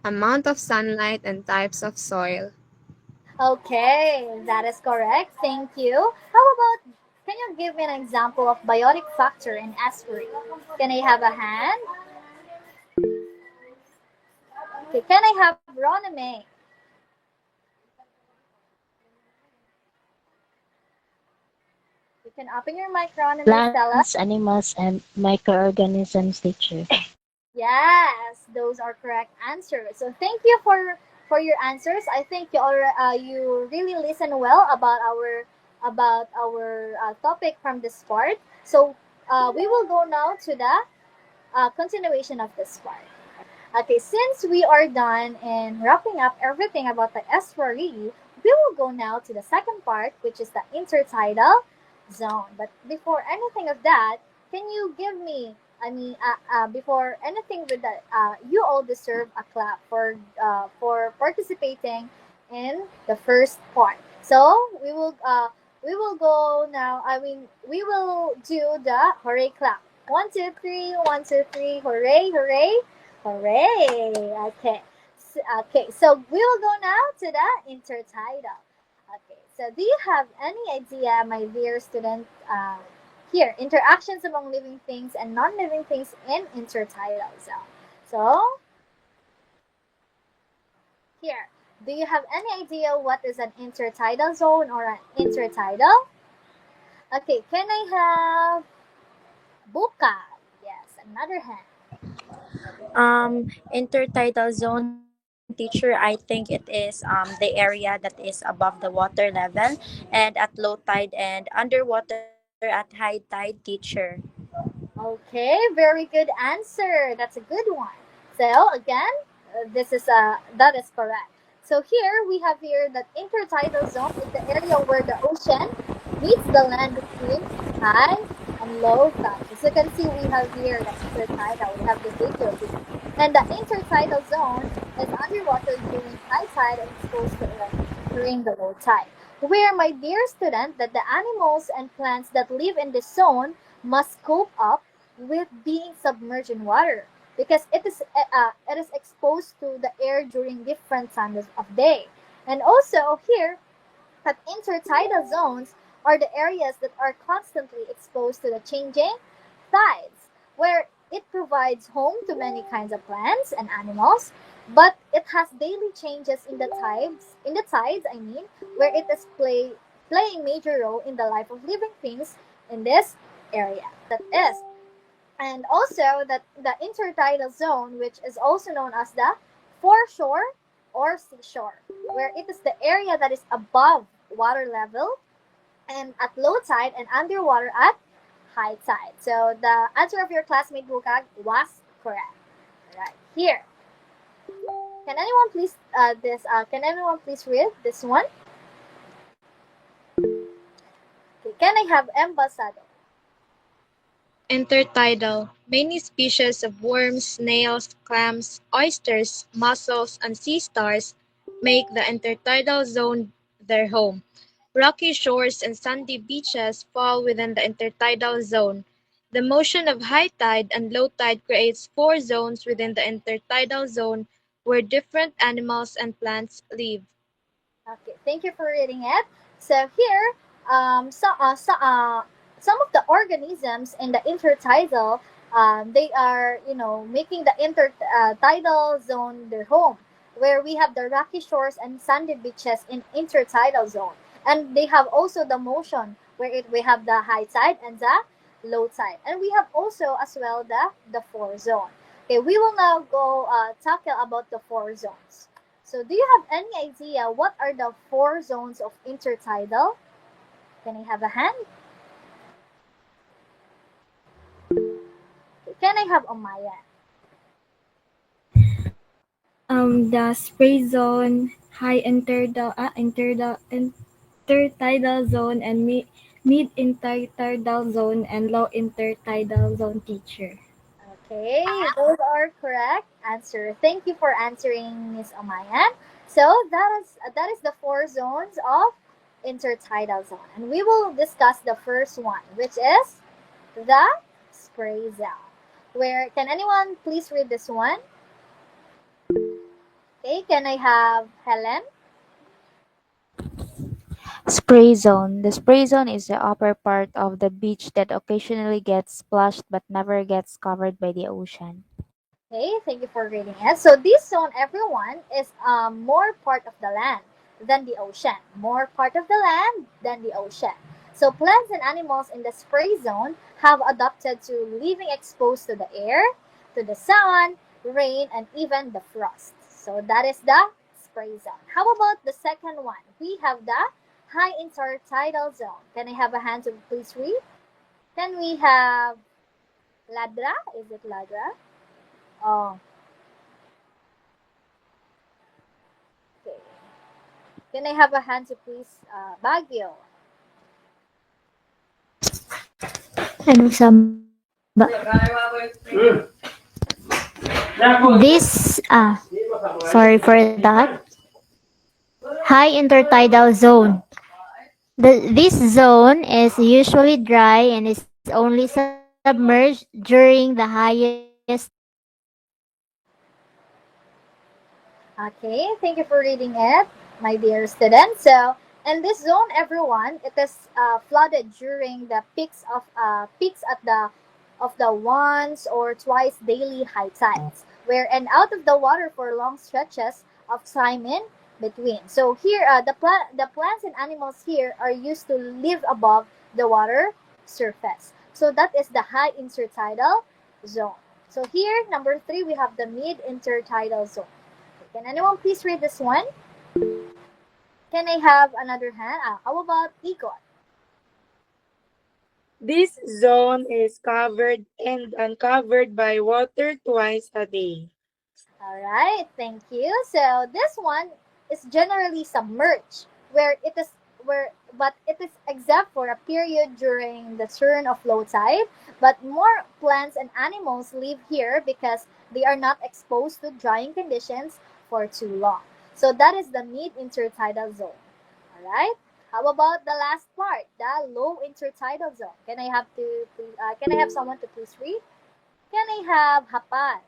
amount of sunlight, and types of soil. Okay, that is correct. Thank you. How about, can you give me an example of biotic factor in estuary? Can I have a hand? Okay, can I have Roname? You can open your mic, Roname, Stella. Plants, animals, and microorganisms, teacher. Yes, those are correct answers. So thank you for your answers. I think you really listen well about our topic from this part. So we will go now to the continuation of this part. Okay, since we are done in wrapping up everything about the estuary, we will go now to the second part, which is the intertidal zone. But before anything of that, can you give me, before anything with that, you all deserve a clap for participating in the first part. So we will go now. We will do the hooray clap. 1, 2, 3, 1, 2, 3, hooray, hooray. Hooray! Okay. Okay, so we will go now to the intertidal. Okay, so do you have any idea, my dear student, here, interactions among living things and non-living things in intertidal zone? So, here, do you have any idea what is an intertidal zone or an intertidal? Okay, can I have Buka? Yes, another hand. Intertidal zone, teacher, I think it is the area that is above the water level and at low tide and underwater at high tide, teacher. Okay, very good answer. That's a good one. So again, that is correct. So here we have here that intertidal zone is the area where the ocean meets the land between high and low tide. As you can see, we have here the intertidal. We have the video here. And the intertidal zone is underwater during high tide and exposed to air during the low tide. Where, my dear student, that the animals and plants that live in this zone must cope up with being submerged in water because it is exposed to the air during different times of day. And also here at intertidal zones are the areas that are constantly exposed to the changing tides, where it provides home to many kinds of plants and animals, but it has daily changes in the tides, where it is playing major role in the life of living things in this area. That is, and also that the intertidal zone, which is also known as the foreshore or seashore, where it is the area that is above water level and at low tide and underwater at high tide. So the answer of your classmate Bukag was correct. Right here. Can anyone please read this one? Okay, can I have Embasado? Intertidal. Many species of worms, snails, clams, oysters, mussels, and sea stars make the intertidal zone their home. Rocky shores and sandy beaches fall within the intertidal zone. The motion of high tide and low tide creates four zones within the intertidal zone where different animals and plants live. Okay, thank you for reading it. So here, some of the organisms in the intertidal, they are, making the intertidal zone their home, where we have the rocky shores and sandy beaches in intertidal zone, and they have also the motion where we have the high tide and the low tide, and we have also as well the four zone. Okay, we will now go tackle about the four zones. So, do you have any idea what are the four zones of intertidal? Can I have a hand? Can I have a Maya? The spray zone, high intertidal zone, and mid intertidal zone, and low intertidal zone, teacher. Okay, those are correct answer. Thank you for answering, Miss Amayan. So that is the four zones of intertidal zone, and we will discuss the first one, which is the spray zone. Where can anyone please read this one? Okay, can I have Helen? Spray zone. The spray zone is the upper part of the beach that occasionally gets splashed but never gets covered by the ocean. Okay, thank you for reading it. So this zone, everyone, is more part of the land than the ocean. More part of the land than the ocean. So plants and animals in the spray zone have adapted to living exposed to the air, to the sun, rain, and even the frost. So that is the spray zone. How about the second one? We have the high intertidal zone. Can I have a hand to please read? Can we have Ladra? Is it Ladra? Oh, okay. Can I have a hand to please Baguio? Ano sa this sorry for that. High intertidal zone. This zone is usually dry and is only submerged during the highest Okay, thank you for reading it, my dear students. So, in this zone, everyone, it is flooded during the peaks at the of the once or twice daily high tides, where and out of the water for long stretches of time in between. So here, the plants and animals here are used to live above the water surface. So that is the high intertidal zone. So here, number three, we have the mid intertidal zone. Can anyone please read this one? Can I have another hand? How about Egon? This zone is covered and uncovered by water twice a day. All right, thank you. So this one is generally submerged, where it is where but it is except for a period during the turn of low tide. But more plants and animals live here because they are not exposed to drying conditions for too long. So that is the mid intertidal zone. All right. How about the last part, the low intertidal zone? Can I have someone to please read? Can I have Hapan?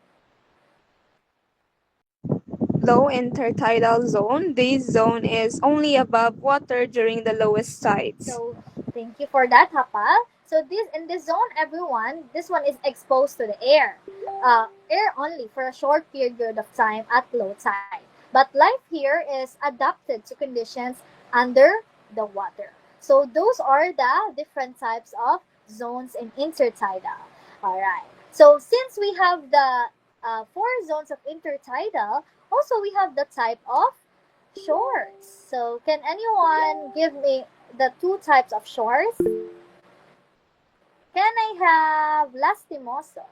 Low intertidal zone. This zone is only above water during the lowest tides. So thank you for that, Hapal. So this in this zone, everyone, this one is exposed to the air only for a short period of time at low tide. But life here is adapted to conditions under the water. So those are the different types of zones in intertidal. All right. So since we have the four zones of intertidal, also we have the type of shores. So, can anyone give me the two types of shores? Can I have lastimoso?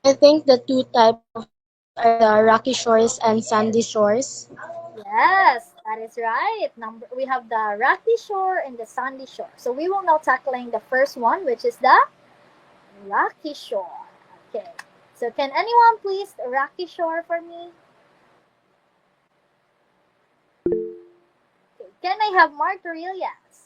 I think the two types of shores are the rocky shores and sandy shores. Yes, that is right. We have the rocky shore and the sandy shore. So we will now tackling the first one, which is the rocky shore. Okay. So can anyone please rocky shore for me? Okay. Can I have margaritas?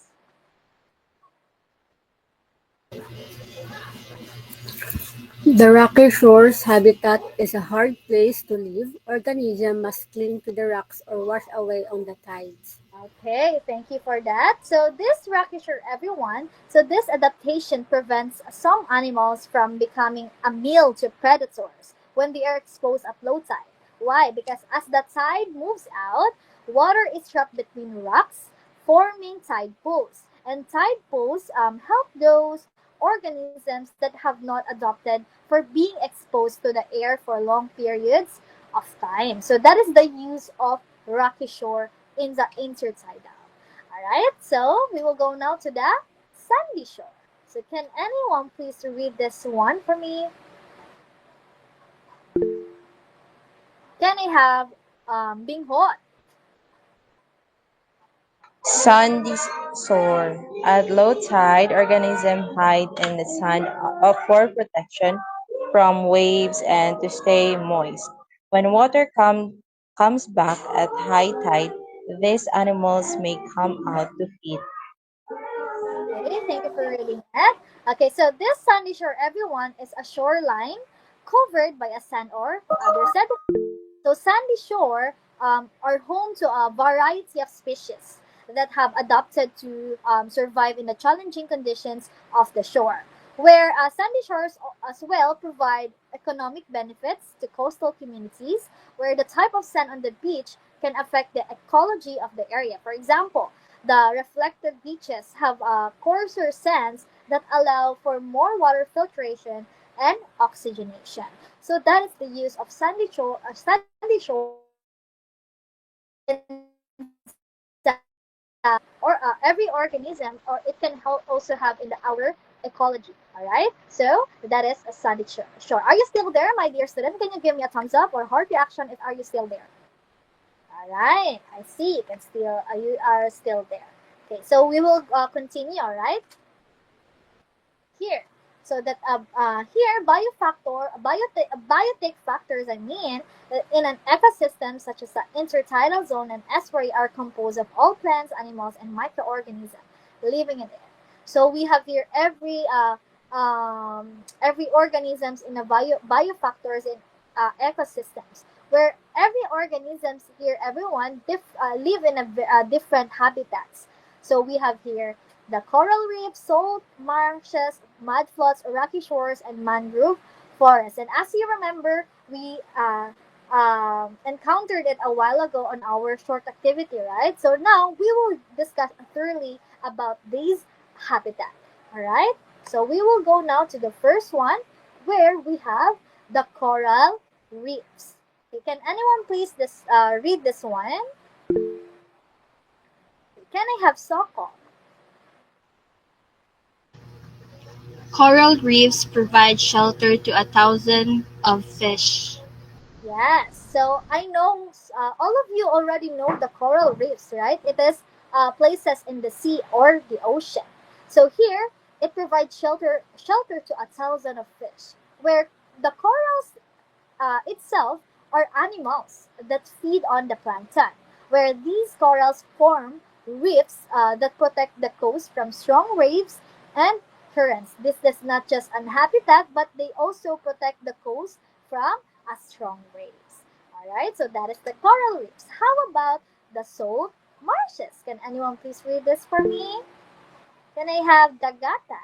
The rocky shore's habitat is a hard place to live. Organisms must cling to the rocks or wash away on the tides. Okay, thank you for that. So this rocky shore, everyone. So this adaptation prevents some animals from becoming a meal to predators when they are exposed at low tide. Why? Because as the tide moves out, water is trapped between rocks, forming tide pools. And tide pools help those organisms that have not adopted for being exposed to the air for long periods of time. So that is the use of rocky shore in the intertidal. Alright, so we will go now to the sandy shore. So can anyone please read this one for me? Can I have Bing Hot? Sandy shore. At low tide, organisms hide in the sand for protection from waves and to stay moist. When comes back at high tide, these animals may come out to feed. Okay, thank you for reading that. Okay, so this sandy shore, everyone, is a shoreline covered by a sand or other sediment. So sandy shore are home to a variety of species that have adapted to survive in the challenging conditions of the shore. Where sandy shores as well provide economic benefits to coastal communities, where the type of sand on the beach can affect the ecology of the area. For example, the reflective beaches have coarser sands that allow for more water filtration and oxygenation. So that is the use of sandy shore in some or every organism, or it can also have in the outer ecology. All right. So that is a sandy shore. Sure. Are you still there, my dear student? Can you give me a thumbs up or heart reaction if are you still there? All right. I see. You can still you are still there. Okay. So we will continue. All right. Here. So that here biotic factors, I mean, in an ecosystem such as the intertidal zone and estuary are composed of all plants, animals, and microorganisms living in it. So we have here every organisms in a biofactors in ecosystems where every organisms here everyone live in different habitats. So we have here the coral reefs, salt marshes, mudfloods, rocky shores, and mangrove forests. And as you remember, we encountered it a while ago on our short activity, right? So now we will discuss thoroughly about these habitats. All right. So we will go now to the first one, where we have the coral reefs. Okay, can anyone please read this one? Can I have Soko? Coral reefs provide shelter to a thousand of fish. Yes. So I know all of you already know the coral reefs, right? It is places in the sea or the ocean. So here it provides shelter to a thousand of fish, where the corals itself are animals that feed on the plankton, where these corals form reefs that protect the coast from strong waves and currents. This is not just an habitat, but they also protect the coast from a strong waves. All right, so that is the coral reefs. How about the salt marshes? Can anyone please read this for me? Can I have Dagata?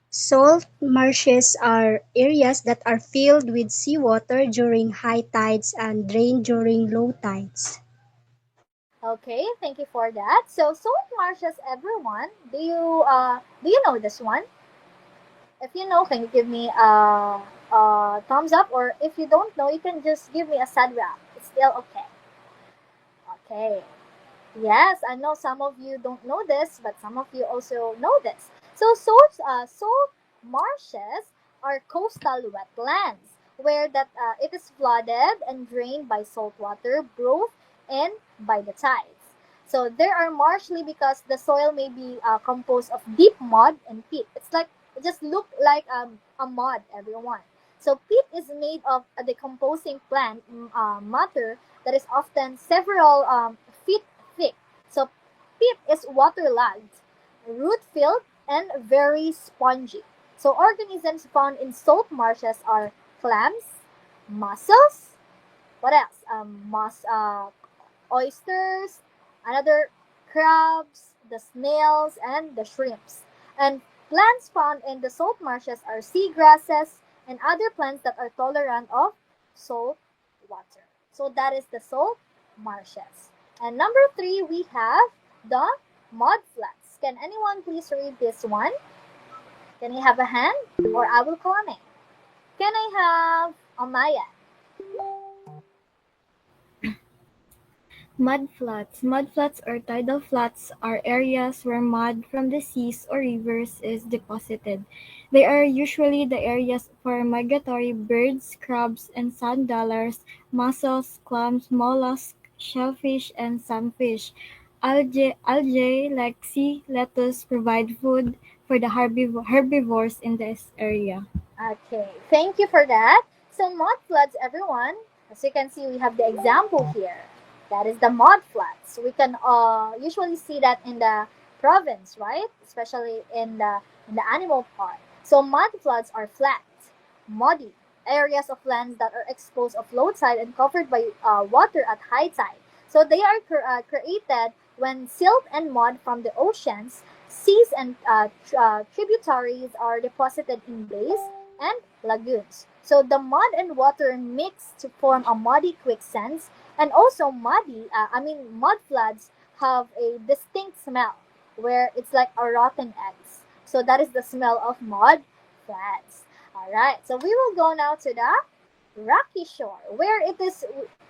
Salt marshes are areas that are filled with seawater during high tides and drained during low tides. Okay, thank you for that. So salt marshes, everyone. Do you know this one? If you know, can you give me a thumbs up? Or if you don't know, you can just give me a sad rap. It's still okay. Okay. Yes, I know some of you don't know this, but some of you also know this. So salt marshes are coastal wetlands where that it is flooded and drained by salt water brought in by the tides. So there are marshy because the soil may be composed of deep mud and peat. It's like it just look like a mud, everyone. So peat is made of a decomposing plant matter that is often several feet thick. So peat is waterlogged root filled, and very spongy. So organisms found in salt marshes are clams, mussels, what else? Oysters, another crabs, the snails, and the shrimps. And plants found in the salt marshes are seagrasses and other plants that are tolerant of salt water. So that is the salt marshes. And number three, we have the mud flats. Can anyone please read this one? Can I have a hand? Or I will call a name. Can I have Amaya? Mudflats. Mudflats or tidal flats are areas where mud from the seas or rivers is deposited. They are usually the areas for migratory birds, crabs, and sand dollars, mussels, clams, mollusks, shellfish, and some fish. Algae like sea lettuce provide food for the herbivores in this area. Okay, thank you for that. So mud floods, everyone. As you can see, we have the example here. That is the mud floods. We can usually see that in the province, right? Especially in the animal part. So mud floods are flat, muddy areas of lands that are exposed of low tide and covered by water at high tide. So they are created when silt and mud from the oceans, seas, and tributaries are deposited in bays and lagoons. So the mud and water mix to form a muddy quicksands, and also mud floods have a distinct smell where it's like a rotten eggs. So that is the smell of mud floods. All right, so we will go now to the rocky shore where it is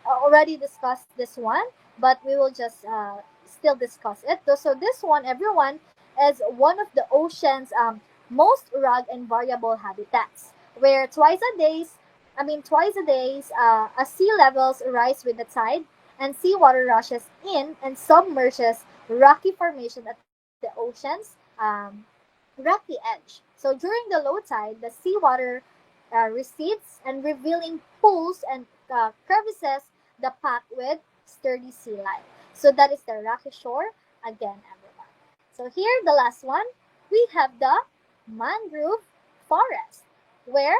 already discussed this one, but we will just still discuss it. So this one, everyone, is one of the ocean's most rugged and variable habitats, where twice a day, as sea levels rise with the tide, and seawater rushes in and submerges rocky formation at the ocean's rocky edge. So during the low tide, the seawater recedes and revealing pools and crevices the pack with sturdy sea life. So that is the rocky shore again, everyone. So here, the last one, we have the mangrove forest. Where?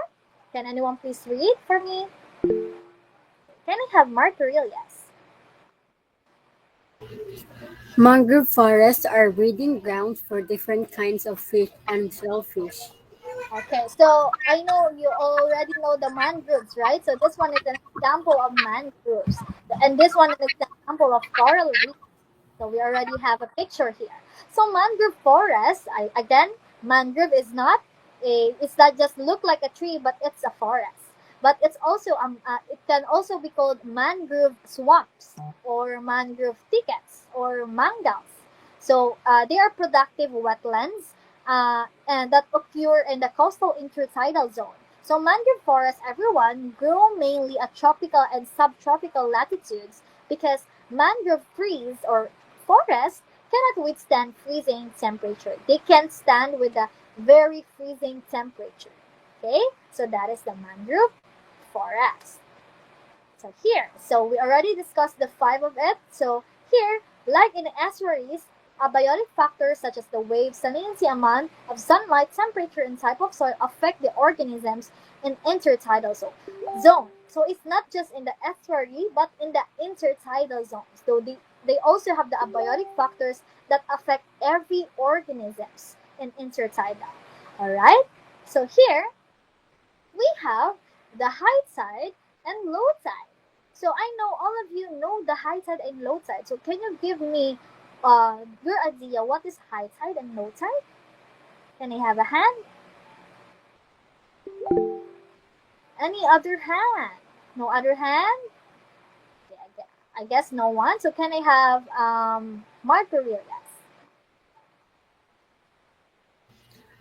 Can anyone please read for me? Can I have Mark Aurelius? Mangrove forests are breeding grounds for different kinds of fish and shellfish. Okay, so I know you already know the mangroves, right? So this one is an example of mangroves, and this one is an example of coral reef. So we already have a picture here. So mangrove forest, mangrove is not it's not just look like a tree, but it's a forest. But it can also be called mangrove swamps or mangrove thickets or mangals. So they are productive wetlands and that occur in the coastal intertidal zone. So mangrove forests, everyone, grow mainly at tropical and subtropical latitudes because mangrove trees or forests cannot withstand freezing temperature. They can't stand with the very freezing temperature. Okay, so that is the mangrove forest. So we already discussed the five of it. So here, like in the estuaries, abiotic factors such as the wave, salinity, amount of sunlight, temperature, and type of soil affect the organisms in intertidal zone. So it's not just in the estuary, but in the intertidal zones. So they also have the abiotic factors that affect every organisms in intertidal. All right. So here we have the high tide and low tide. So I know all of you know the high tide and low tide. So can you give me your idea what is high tide and low tide? Can I have a hand? Any other hand? No other hand? Okay, I guess no one. So can I have Mark Aurelius?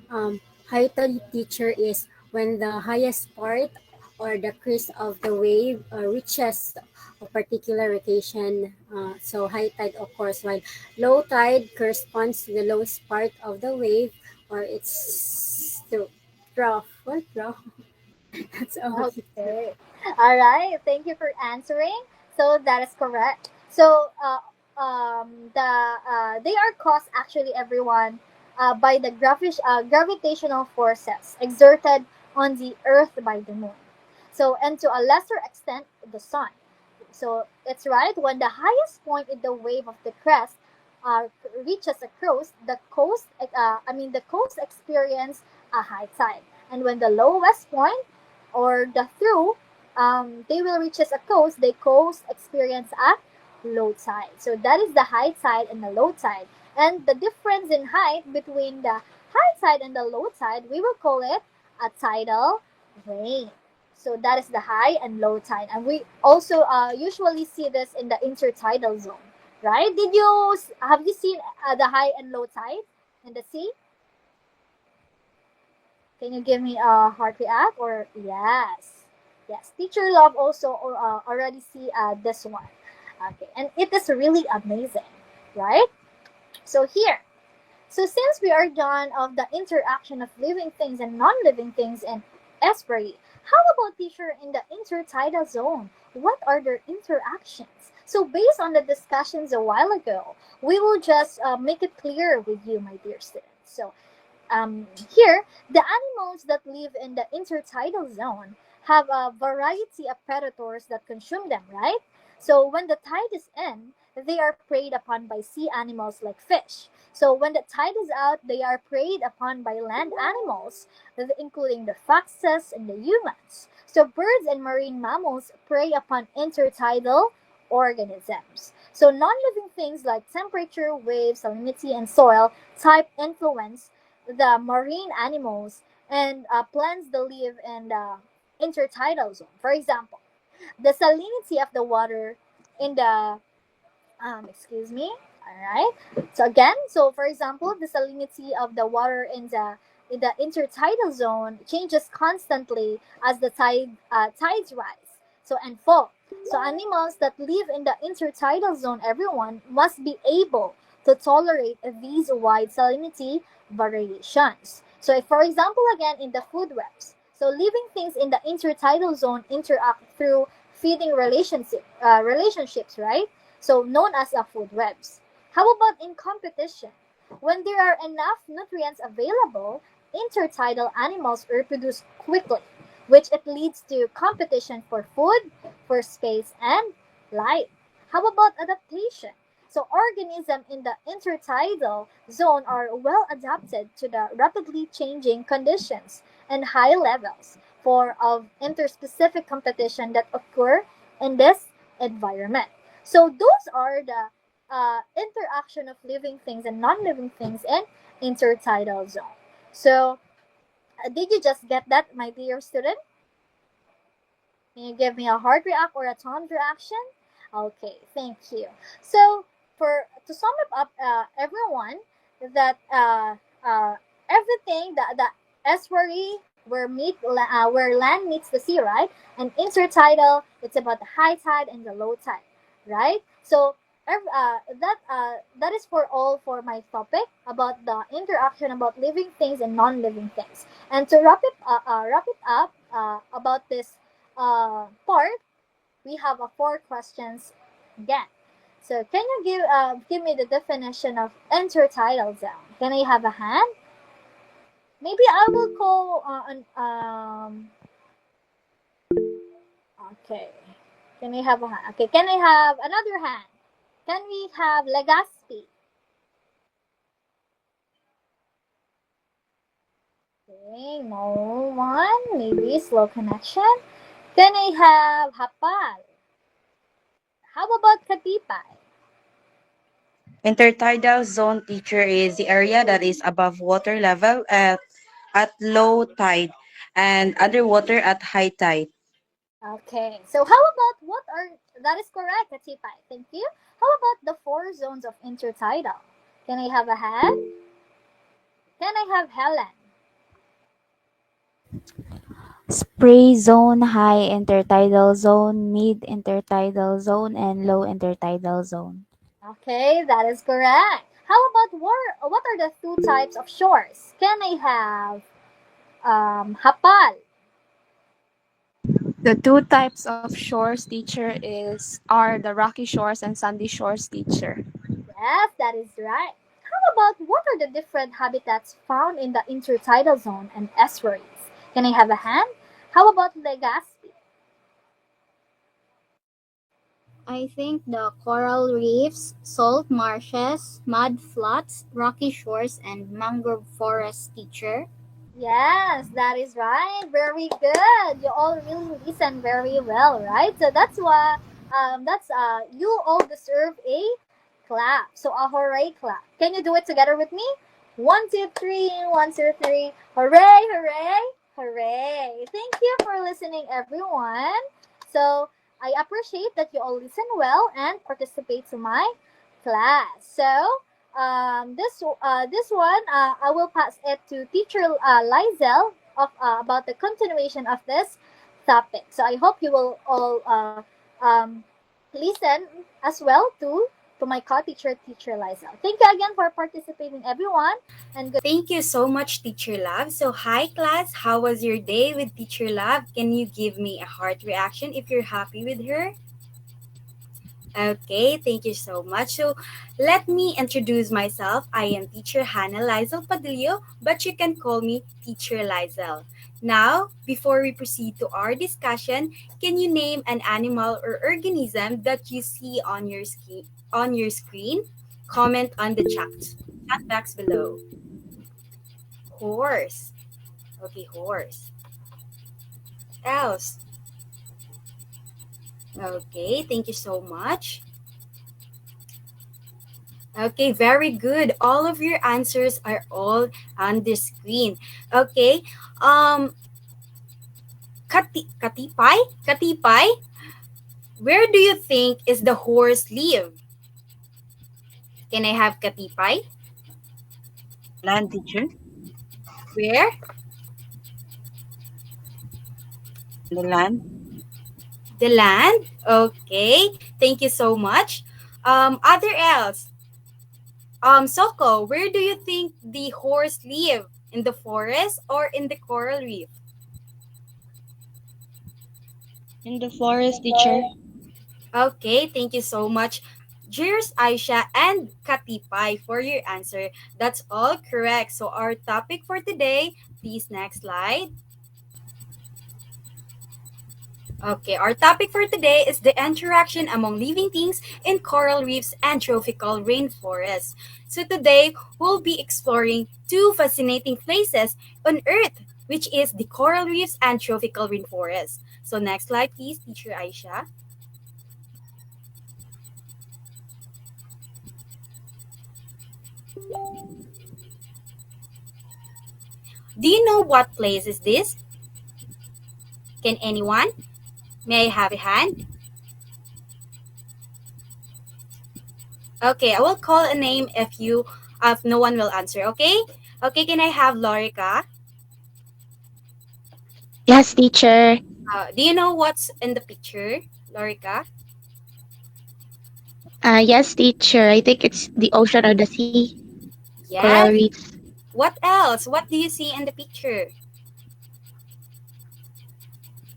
Um, Heighted teacher is when the highest part or the crest of the wave reaches a particular rotation. So high tide occurs while low tide corresponds to the lowest part of the wave or its trough. What trough? That's all. Okay. All right. Thank you for answering. So that is correct. So they are caused actually, everyone. by the gravitational forces exerted on the Earth by the Moon. So, and to a lesser extent, the Sun. So it's right when the highest point in the wave of the crest reaches a coast, the coast experience a high tide, and when the lowest point or the through they will reaches a coast, the coast experience a low tide. So that is the high tide and the low tide, and the difference in height between the high tide and the low tide, we will call it a tidal range. So that is the high and low tide, and we also usually see this in the intertidal zone, right? Have you seen the high and low tide in the sea? Can you give me a heart react or yes? Yes, teacher love also already see this one. Okay, and it is really amazing, right? So here, so since we are done of the interaction of living things and non-living things in estuary, how about teacher in the intertidal zone? What are their interactions? So based on the discussions a while ago, we will just make it clear with you, my dear students. So here, the animals that live in the intertidal zone have a variety of predators that consume them, right? So when the tide is in, they are preyed upon by sea animals like fish. So when the tide is out, they are preyed upon by land animals, including the foxes and the humans. So birds and marine mammals prey upon intertidal organisms. So non-living things like temperature, waves, salinity, and soil type influence the marine animals and plants that live in the intertidal zone. For example, the salinity of the water in the excuse me. All right. So again, so for example, the salinity of the water in the intertidal zone changes constantly as the tides rise. So and fall. So animals that live in the intertidal zone, everyone must be able to tolerate these wide salinity variations. So if, for example, again in the food webs, so living things in the intertidal zone interact through feeding relationships, right? So known as the food webs. How about in competition? When there are enough nutrients available, intertidal animals reproduce quickly, which it leads to competition for food, for space, and light. How about adaptation? So organisms in the intertidal zone are well adapted to the rapidly changing conditions and high levels of interspecific competition that occur in this environment. So those are the interaction of living things and non-living things in intertidal zone. So did you just get that, my dear student? Can you give me a heart react or a tongue reaction? Okay, thank you. So for to sum it up, everyone, that everything the estuary where land meets the sea, right? And intertidal, it's about the high tide and the low tide, right? So that is for all for my topic about the interaction about living things and non-living things. And to wrap it up about this part, we have four questions again. So can you give me the definition of intertidal zone? Can I have a hand? Maybe I will call okay. Can I have a hand? Okay, can I have another hand? Can we have Legaspi? Okay, no one. Maybe slow connection. Can I have Hapal? How about Katipay? Intertidal zone teacher is the area that is above water level at low tide and underwater at high tide. Okay, so how about that is correct, Katipay. Thank you. How about the four zones of intertidal? Can I have a hand? Can I have Helen? Spray zone, high intertidal zone, mid intertidal zone, and low intertidal zone. Okay, that is correct. How about what are the two types of shores? Can I have Hapal? The two types of shores, teacher, is are the rocky shores and sandy shores, teacher. Yes, that is right. How about what are the different habitats found in the intertidal zone and estuaries? Can I have a hand? How about Legazpi? I think the coral reefs, salt marshes, mud flats, rocky shores, and mangrove forests, teacher. Yes, that is right. Very good. You all really listen very well, right? So that's why that's you all deserve a clap. So a hooray clap. Can you do it together with me? One, two, three, one, two, three. Hooray, hooray, hooray. Thank you for listening, everyone. So I appreciate that you all listen well and participate to my class. So this one I will pass it to teacher Lizel of about the continuation of this topic. So I hope you will all listen as well to my co-teacher, teacher Lizel. Thank you again for participating, everyone, and good. Thank you so much, Teacher Love. So, hi class, how was your day with Teacher Love? Can you give me a heart reaction if you're happy with her? Okay, thank you so much. So, let me introduce myself. I am Teacher Hanah Lyzel Padillo, but you can call me Teacher Lyzel. Now, before we proceed to our discussion, can you name an animal or organism that you see on your screen? Comment on the chat box below. Horse. Okay, horse. Else. Okay, thank you so much. Okay, very good. All of your answers are all on the screen. Okay. Um Katipay? Katipay? Where do you think is the horse live? Can I have Katipay? Land teacher. Where? The land. The land? Okay. Thank you so much. Other else? Soko, where do you think the horse live? In the forest or in the coral reef? In the forest, teacher. Okay, thank you so much. Cheers, Aisha and Katipay, for your answer. That's all correct. So our topic for today, please next slide. Okay, our topic for today is the interaction among living things in coral reefs and tropical rainforests. So today, we'll be exploring two fascinating places on Earth, which is the coral reefs and tropical rainforests. So next slide, please, Teacher Aisha. Do you know what place is this? Can anyone? May I have a hand? Okay, I will call a name if no one will answer, okay? Okay, can I have Lorica? Yes, teacher. Do you know what's in the picture, Lorica? Yes, teacher. I think it's the ocean or the sea. Coral Yes. reefs. What else? What do you see in the picture?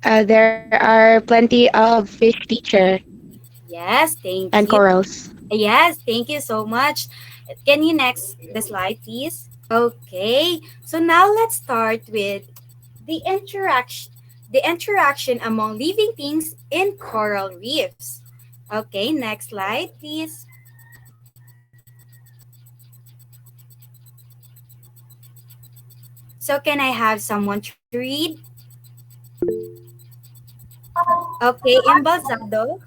There are plenty of fish, teacher, Yes, thank and you. corals. Yes, thank you so much. Can you next the slide, please? Okay. So now let's start with the interaction among living things in coral reefs. Okay, next slide, please. So can I have someone to read? Okay, Embalsado.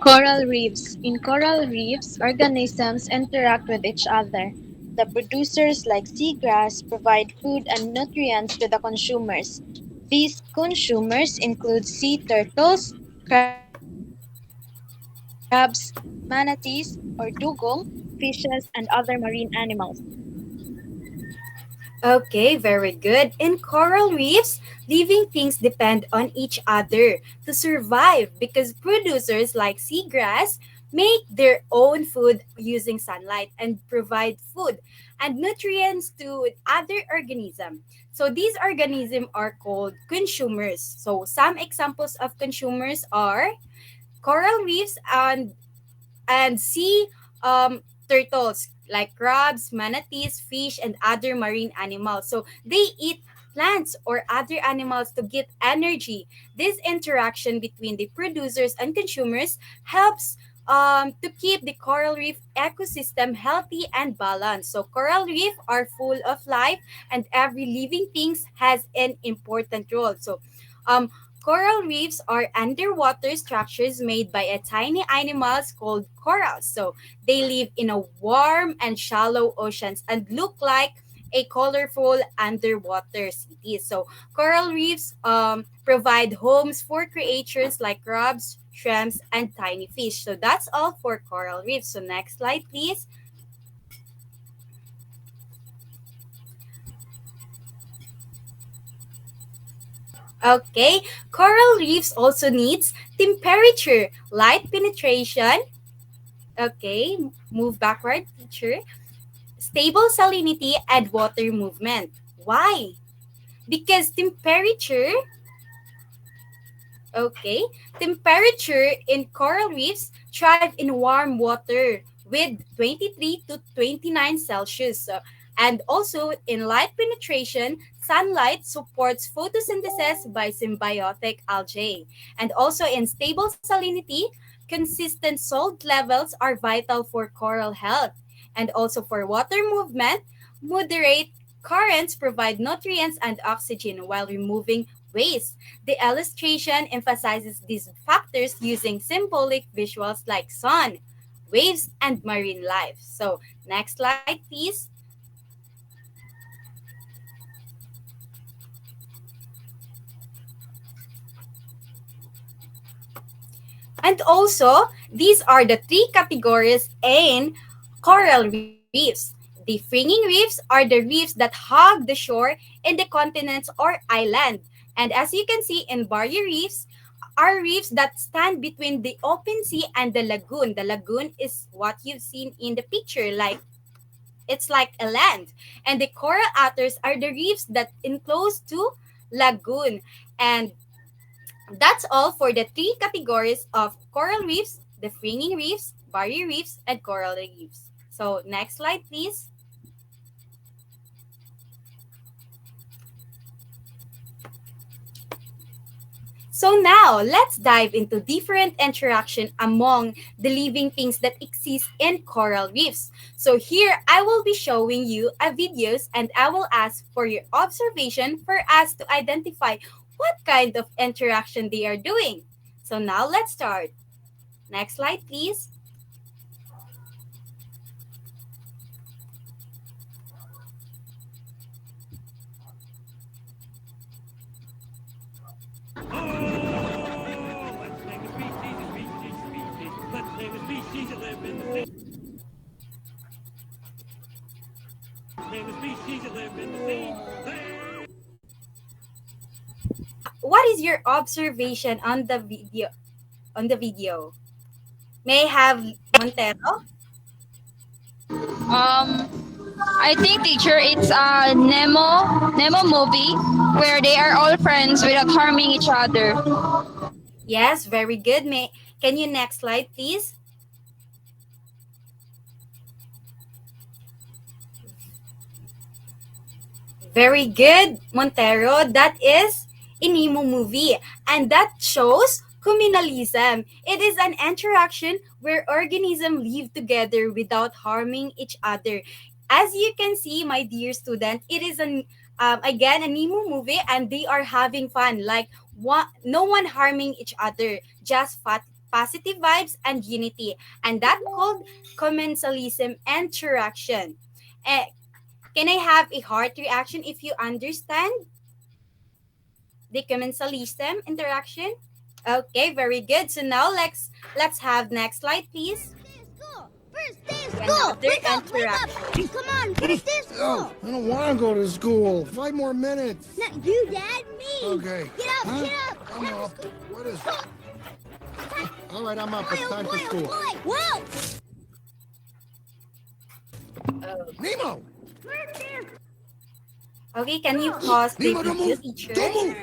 Coral reefs. In coral reefs, organisms interact with each other. The producers, like seagrass, provide food and nutrients to the consumers. These consumers include sea turtles, crabs, manatees or dugong, fishes, and other marine animals. Okay, very good. In coral reefs, living things depend on each other to survive because producers like seagrass make their own food using sunlight and provide food and nutrients to other organisms. So these organisms are called consumers. So some examples of consumers are coral reefs and sea turtles like crabs, manatees, fish, and other marine animals. So they eat plants or other animals to get energy. This interaction between the producers and consumers helps to keep the coral reef ecosystem healthy and balanced. So coral reef are full of life, and every living thing has an important role. So um, coral reefs are underwater structures made by a tiny animals called corals. So they live in a warm and shallow oceans and look like a colorful underwater city. So coral reefs provide homes for creatures like crabs, shrimps, and tiny fish. So that's all for coral reefs. So next slide, please. Okay, coral reefs also needs temperature, light penetration. Okay, move backward, teacher. Stable salinity and water movement. Why? Because temperature, okay, temperature in coral reefs thrive in warm water with 23 to 29 Celsius. And also in light penetration, sunlight supports photosynthesis by symbiotic algae. And also in stable salinity, consistent salt levels are vital for coral health. And also for water movement, moderate currents provide nutrients and oxygen while removing waste. The illustration emphasizes these factors using symbolic visuals like sun, waves, and marine life. So, next slide, please. And also, these are the three categories in coral reefs. The fringing reefs are the reefs that hug the shore in the continents or island. And as you can see in barrier reefs, are reefs that stand between the open sea and the lagoon. The lagoon is what you've seen in the picture, like it's like a land. And the coral otters are the reefs that enclose to lagoon. And that's all for the three categories of coral reefs: the fringing reefs, barrier reefs, and coral reefs. So next slide, please. So now, let's dive into different interaction among the living things that exist in coral reefs. So here, I will be showing you a videos and I will ask for your observation for us to identify what kind of interaction they are doing. So now, let's start. Next slide, please. What is your observation on the video? On the video, may I have Montero? I think teacher, it's a Nemo movie where they are all friends without harming each other. Yes, very good. May can you next slide, please? Very good, Montero. That is a Nemo movie. And that shows communalism. It is an interaction where organisms live together without harming each other. As you can see, my dear student, it is again a Nemo movie, and they are having fun. Like no one harming each other, just positive vibes and unity. And that called commensalism interaction. Eh, can I have a heart reaction if you understand the commensalism interaction? Okay, very good. So now let's have next slide, please. Another interaction. Come on, first day of school. I don't want to go to school. 5 more minutes. Not you, Dad. Me. Okay. Get up, get up. I'm up. What is it? All right, I'm up. It's time for school. Whoa! Nemo! Okay, can you pause the Nemo, don't video, move. teacher? Don't move.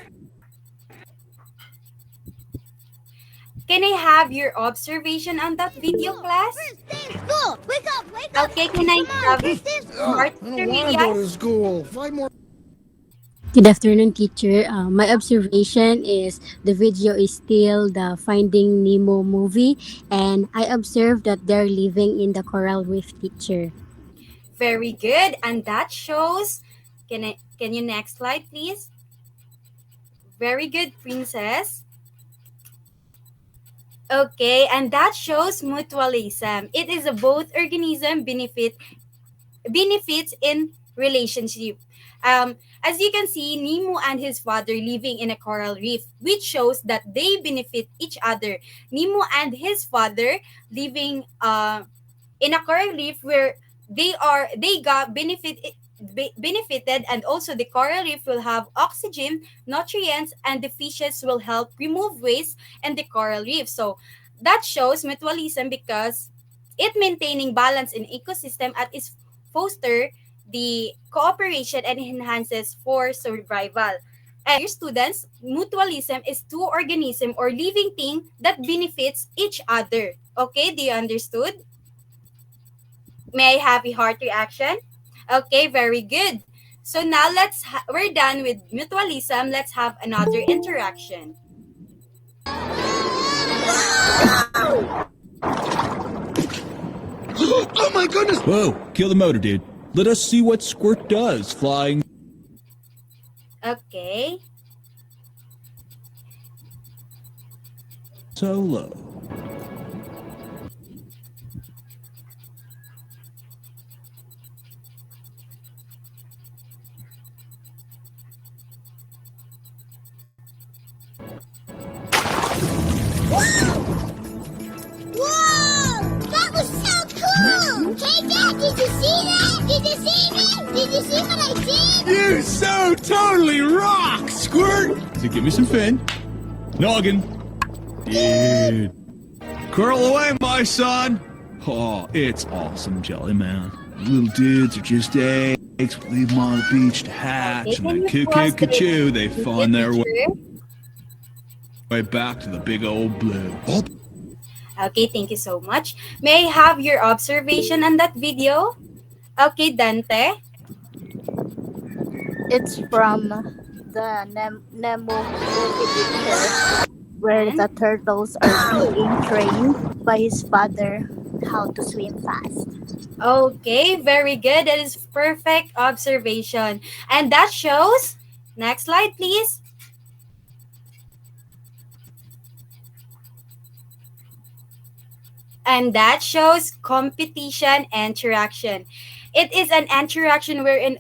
Can I have your observation on that video, class? First day of school. Okay, can I have Oh, smart I don't want to go intermediate? to school. 5 more. Good afternoon, teacher. My observation is the video is still the Finding Nemo movie, and I observed that they're living in the coral reef, teacher. Very good. And that shows, can you next slide, please? Very good, princess. Okay, and that shows mutualism. It is a both organism benefits in relationship. As you can see, Nemo and his father living in a coral reef, which shows that they benefit each other. Nemo and his father living in a coral reef where they got benefited, and also the coral reef will have oxygen, nutrients, and the fishes will help remove waste in the coral reef. So that shows mutualism because it maintaining balance in ecosystem at is foster the cooperation and enhances for survival. And dear students, mutualism is two organism or living thing that benefits each other. Okay, do you understood? May I have a heart reaction? Okay, very good. So now we're done with mutualism. Let's have another interaction. Oh my goodness! Whoa, kill the motor, dude. Let us see what Squirt does flying Okay. so low. Whoa! That was so cool! Hey, Dad, did you see that? Did you see me? Did you see what I did? You so totally rock, Squirt! So give me some fin. Noggin. Dude. Curl away, my son. Oh, it's awesome, Jelly Man. Little dudes are just eggs. We leave them on the beach to hatch, and then cuckoo, they find their way back to the big old blue. Oh. Okay, thank you so much. May I have your observation on that video? Okay, Dante. It's from the Nemo movie picture where the turtles are being trained by his father how to swim fast. Okay, very good. That is perfect observation. And that shows, next slide please. And that shows competition interaction. It is an interaction wherein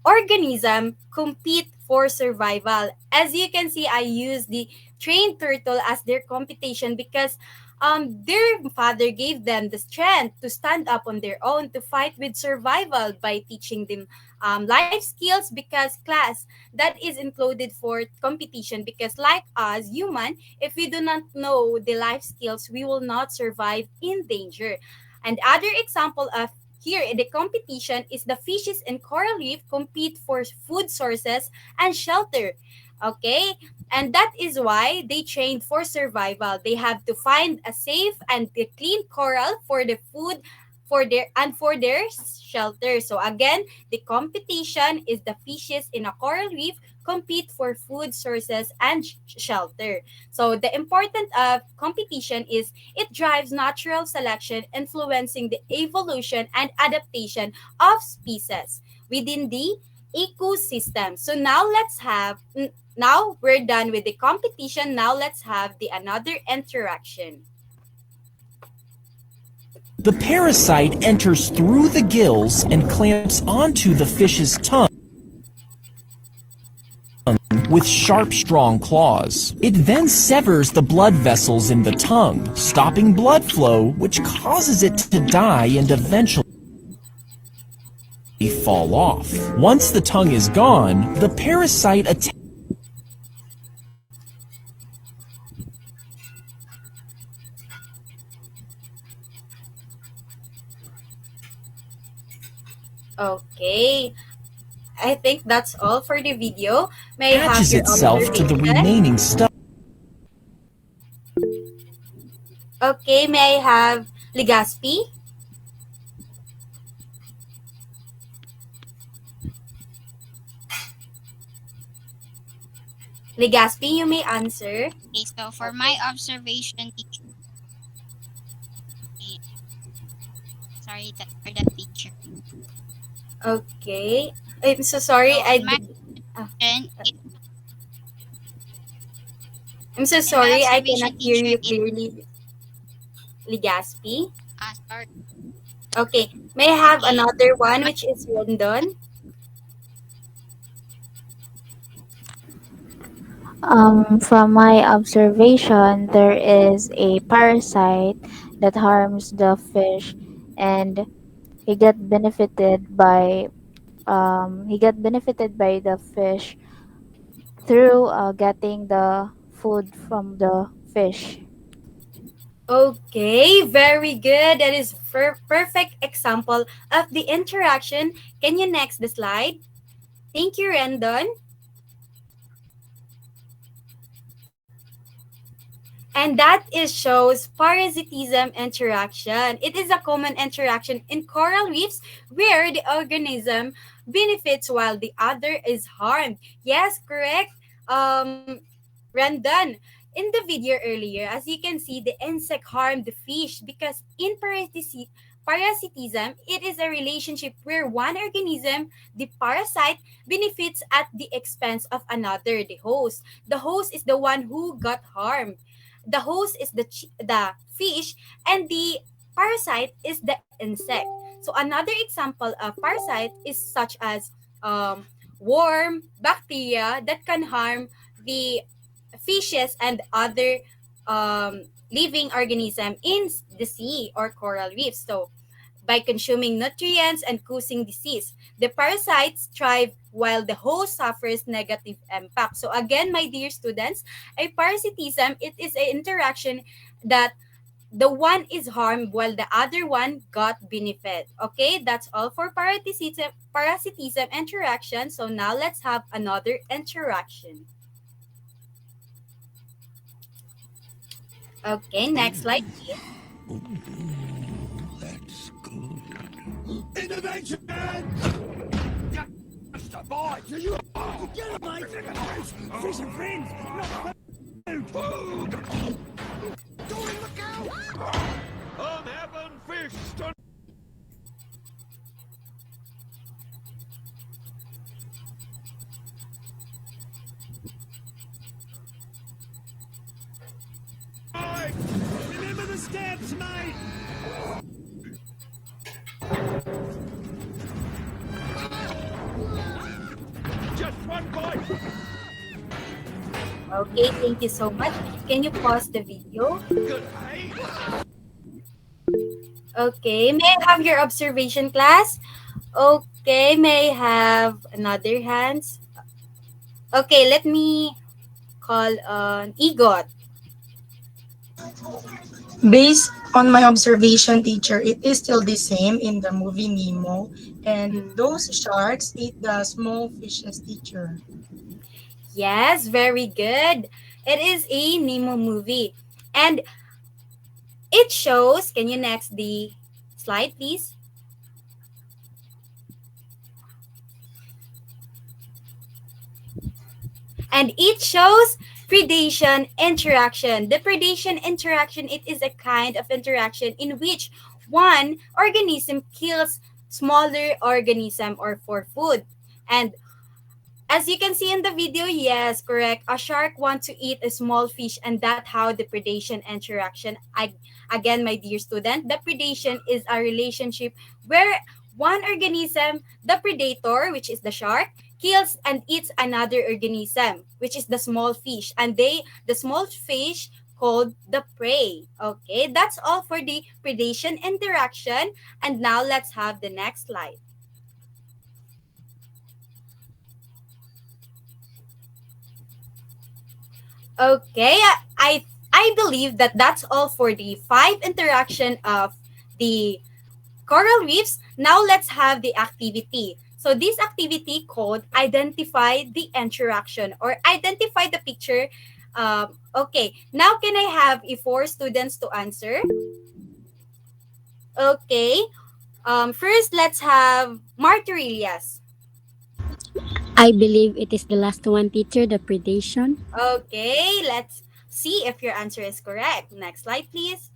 organism compete for survival. As you can see, I use the trained turtle as their competition because their father gave them the strength to stand up on their own to fight with survival by teaching them life skills, because class that is included for competition, because like us human, if we do not know the life skills, we will not survive in danger. And other example of here in the competition is the fishes in coral reef compete for food sources and shelter. Okay? And that is why they trained for survival. They have to find a safe and a clean coral for the food for their shelter. So again, the competition is the fishes in a coral reef compete for food sources and shelter. So the important of competition is it drives natural selection, influencing the evolution and adaptation of species within the ecosystem. So now we're done with the competition. Now let's have the another interaction. The parasite enters through the gills and clamps onto the fish's tongue with sharp, strong claws. It then severs the blood vessels in the tongue, stopping blood flow, which causes it to die and eventually fall off. Once the tongue is gone, the parasite attacks. Okay. I think that's all for the video. May I have Attaches your itself to the observation? remaining stuff. Okay, may I have Legaspi? Legaspi, you may answer. Okay, so for my observation, teacher, sorry that for that teacher. Okay. I'm so sorry. So I in my did. ah, observation, it I'm so in my sorry. I cannot observation, hear teacher, you it clearly, Legaspi. sorry. Okay. May I have Okay, another for one, my which is Rendon? From my observation, there is a parasite that harms the fish, and he got benefited by the fish through getting the food from the fish. Okay, very good. That is perfect example of the interaction. Can you next the slide? Thank you, Rendon. And that is shows parasitism interaction. It is a common interaction in coral reefs where the organism benefits while the other is harmed. Yes, correct. Randon, in the video earlier, as you can see, the insect harmed the fish because in parasitism, it is a relationship where one organism, the parasite, benefits at the expense of another, the host. The host is the one who got harmed. The host is the fish, and the parasite is the insect. So another example of parasite is such as um, worm, bacteria that can harm the fishes and other living organism in the sea or coral reefs. So by consuming nutrients and causing disease. The parasites thrive while the host suffers negative impact. So again, my dear students, a parasitism, it is an interaction that the one is harmed while the other one got benefit. Okay, that's all for parasitism interaction. So now let's have another interaction. Okay, next slide, please. That's good. Intervention! Just a bite! You get it, mate! Fish and friends! Not food! Going, look out! I'm having fish! Remember the steps, mate! Just one bite! Okay, thank you so much. Can you pause the video? Good, hey? Okay, may I have your observation, class? Okay, may I have another hands? Okay, let me call on Egot. Based on my observation, teacher, it is still the same in the movie Nemo, and those sharks eat the small fishes, teacher. Yes, very good. It is a Nemo movie. And it shows, can you next the slide, please? And it shows predation interaction. The predation interaction, it is a kind of interaction in which one organism kills smaller organism or for food. And as you can see in the video, yes, correct. A shark wants to eat a small fish, and that's how the predation interaction. Again, my dear student, the predation is a relationship where one organism, the predator, which is the shark, kills and eats another organism, which is the small fish, and the small fish called the prey. Okay, that's all for the predation interaction. And now let's have the next slide. Okay, I believe that that's all for the five interaction of the coral reefs. Now let's have the activity. So this activity called identify the interaction or identify the picture. Okay, now can I have four students to answer? Okay. First let's have Martyrilias. I believe it is the last one, teacher, the predation. Okay, let's see if your answer is correct. Next slide, please.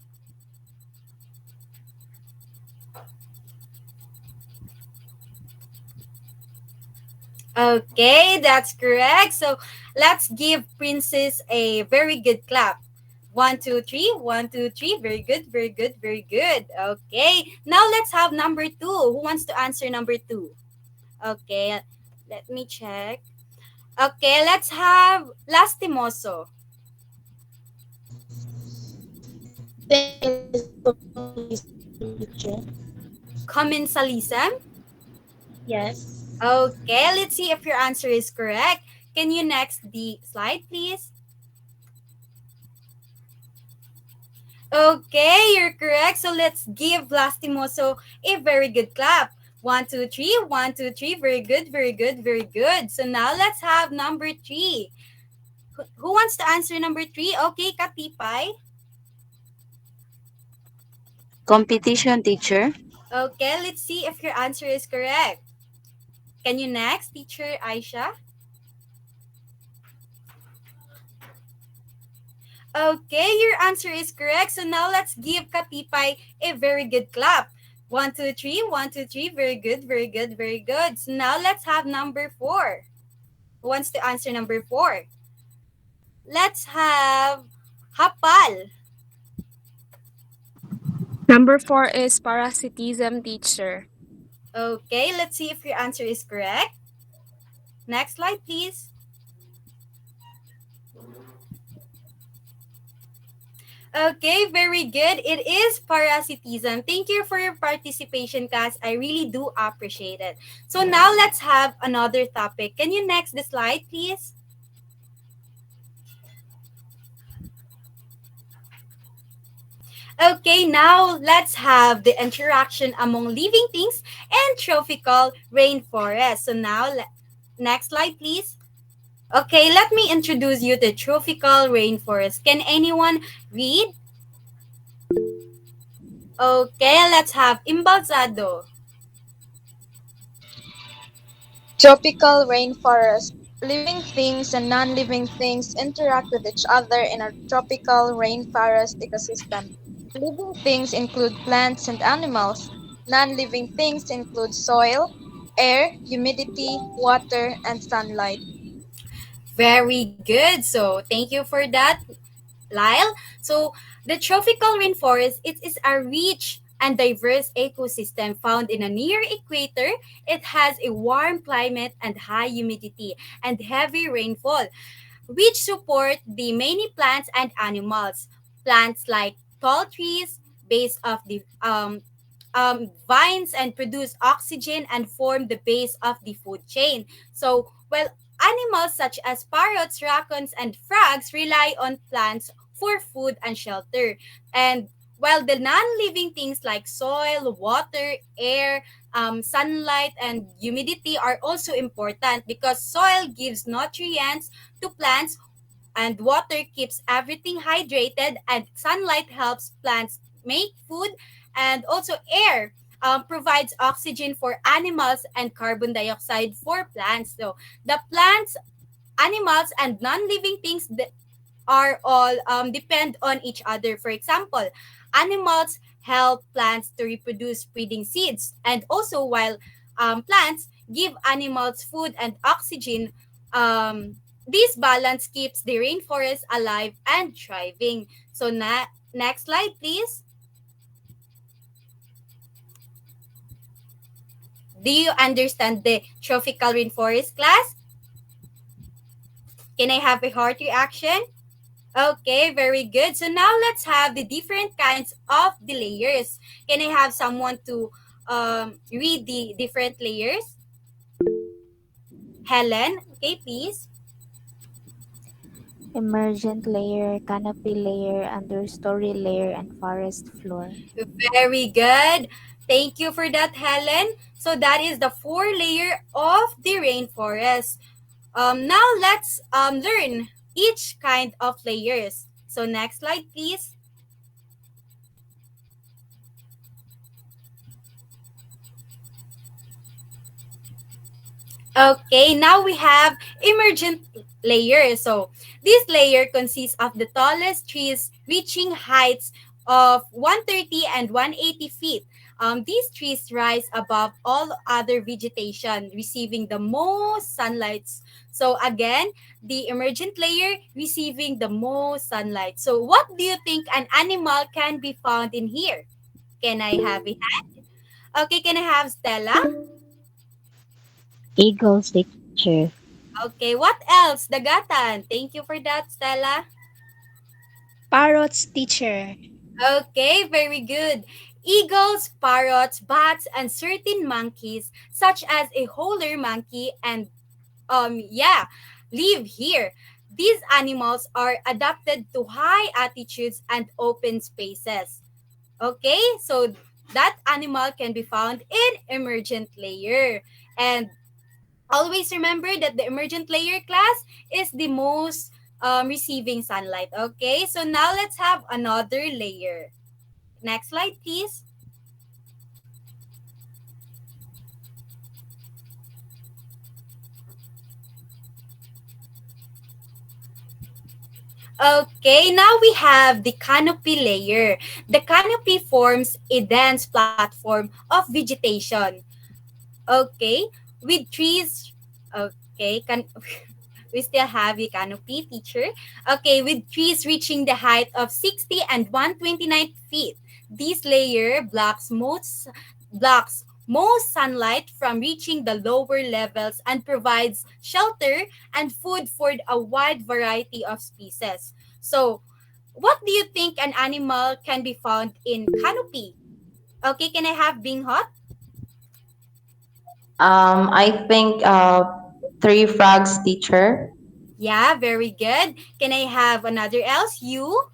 Okay, that's correct. So let's give Princess a very good clap. One, two, three. One, two, three. Very good, very good, very good. Okay, now let's have number two. Who wants to answer number two? Okay, let me check. Okay, let's have Lastimoso. Commensalism? Yes. Okay, let's see if your answer is correct. Can you next the slide, please? Okay, you're correct. So let's give Lastimoso a very good clap. One, two, three. One, two, three. Very good, very good, very good. So now let's have number three. Who wants to answer number three? Okay, Katipay. Competition, teacher. Okay, let's see if your answer is correct. Can you next, teacher Aisha? Okay, your answer is correct. So now let's give Katipay a very good clap. One, two, three. One, two, three. Very good, very good, very good. So now let's have number four. Who wants to answer number four? Let's have Hapal. Number 4 is parasitism, teacher. Okay, let's see if your answer is correct. Next slide, please. Okay, very good. It is parasitism. Thank you for your participation, Cass. I really do appreciate it. So now let's have another topic. Can you next the slide, please? Okay, now let's have the interaction among living things and tropical rainforest. So now, next slide, please. Okay, let me introduce you to tropical rainforest. Can anyone read? Okay, let's have Imbalsado. Tropical rainforest. Living things and non-living things interact with each other in a tropical rainforest ecosystem. Living things include plants and animals. Non-living things include soil, air, humidity, water, and sunlight. Very good. So thank you for that, Lyle. So the tropical rainforest, it is a rich and diverse ecosystem found in a near equator. It has a warm climate and high humidity and heavy rainfall, which support the many plants and animals. Plants like tall trees, base of the vines and produce oxygen and form the base of the food chain. So, while animals such as parrots, raccoons, and frogs rely on plants for food and shelter. And while the non-living things like soil, water, air, sunlight, and humidity are also important because soil gives nutrients to plants and water keeps everything hydrated and sunlight helps plants make food and also air provides oxygen for animals and carbon dioxide for plants. So the plants, animals, and non-living things are all depend on each other. For example, animals help plants to reproduce spreading seeds, and also while plants give animals food and oxygen, this balance keeps the rainforest alive and thriving. So next slide, please. Do you understand the tropical rainforest, class? Can I have a heart reaction? Okay, very good. So now let's have the different kinds of the layers. Can I have someone to read the different layers? Helen, okay, please. Emergent layer, canopy layer, understory layer, and forest floor. Very good. Thank you for that, Helen. So that is the four layer of the rainforest. Now let's learn each kind of layers. So next slide, please. Okay, now we have emergent layer. So this layer consists of the tallest trees reaching heights of 130 and 180 feet. These trees rise above all other vegetation, receiving the most sunlight. So again, the emergent layer receiving the most sunlight. So what do you think an animal can be found in here? Can I have it? Okay, can I have Stella? Eagles, teacher. Okay, what else? Dagatan. Thank you for that, Stella. Parrots, teacher. Okay, very good. Eagles, parrots, bats, and certain monkeys, such as a howler monkey and yeah, live here. These animals are adapted to high altitudes and open spaces. Okay, so that animal can be found in emergent layer. And always remember that the emergent layer class is the most receiving sunlight. Okay, so now let's have another layer. Next slide, please. Okay, now we have the canopy layer. The canopy forms a dense platform of vegetation. Okay, with trees. Okay, we still have a canopy, teacher. Okay, with trees reaching the height of 60 and 129 feet. This layer blocks most sunlight from reaching the lower levels and provides shelter and food for a wide variety of species. So, what do you think an animal can be found in canopy? Okay, can I have being hot? I think three frogs, teacher. Yeah, very good. Can I have another else? You?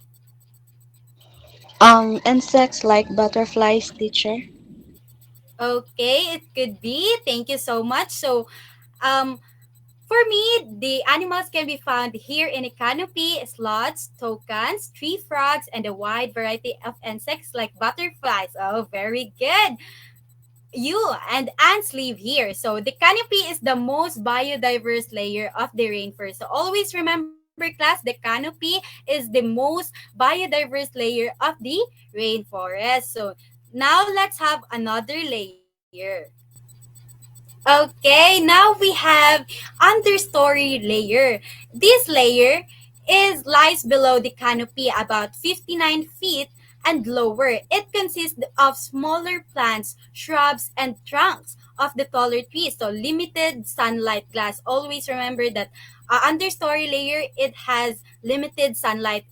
Insects like butterflies, teacher. Okay, it could be. Thank you so much. So, um, for me, the animals can be found here in a canopy, sloths, toucans, tree frogs, and a wide variety of insects like butterflies. Oh, very good. You and ants live here. So the canopy is the most biodiverse layer of the rainforest. So always remember, class, the canopy is the most biodiverse layer of the rainforest. So now let's have another layer. Okay, now we have understory layer. This layer lies below the canopy about 59 feet and lower. It consists of smaller plants, shrubs, and trunks of the taller trees. So limited sunlight glass. Always remember that understory layer, it has limited sunlight.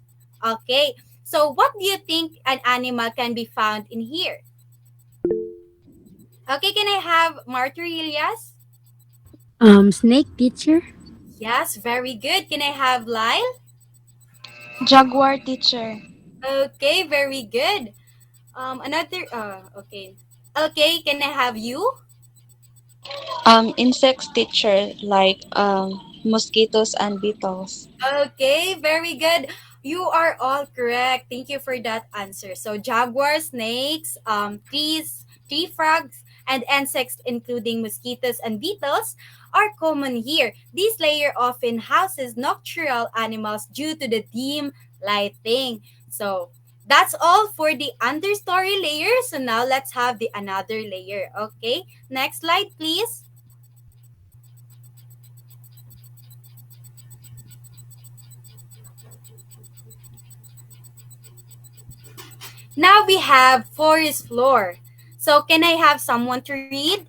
Okay, so what do you think an animal can be found in here? Okay, can I have Martyr Ilias? Snake, teacher. Yes, very good. Can I have Lyle? Jaguar, teacher. Okay, very good. Another. Okay. Okay, can I have you? Insects, teacher, like mosquitoes and beetles. Okay, very good. You are all correct. Thank you for that answer. So jaguar, snakes, tree frogs, and insects, including mosquitoes and beetles, are common here. This layer often houses nocturnal animals due to the dim lighting. So that's all for the understory layer. So now let's have the another layer. Okay, next slide, please. Now we have forest floor. So can I have someone to read?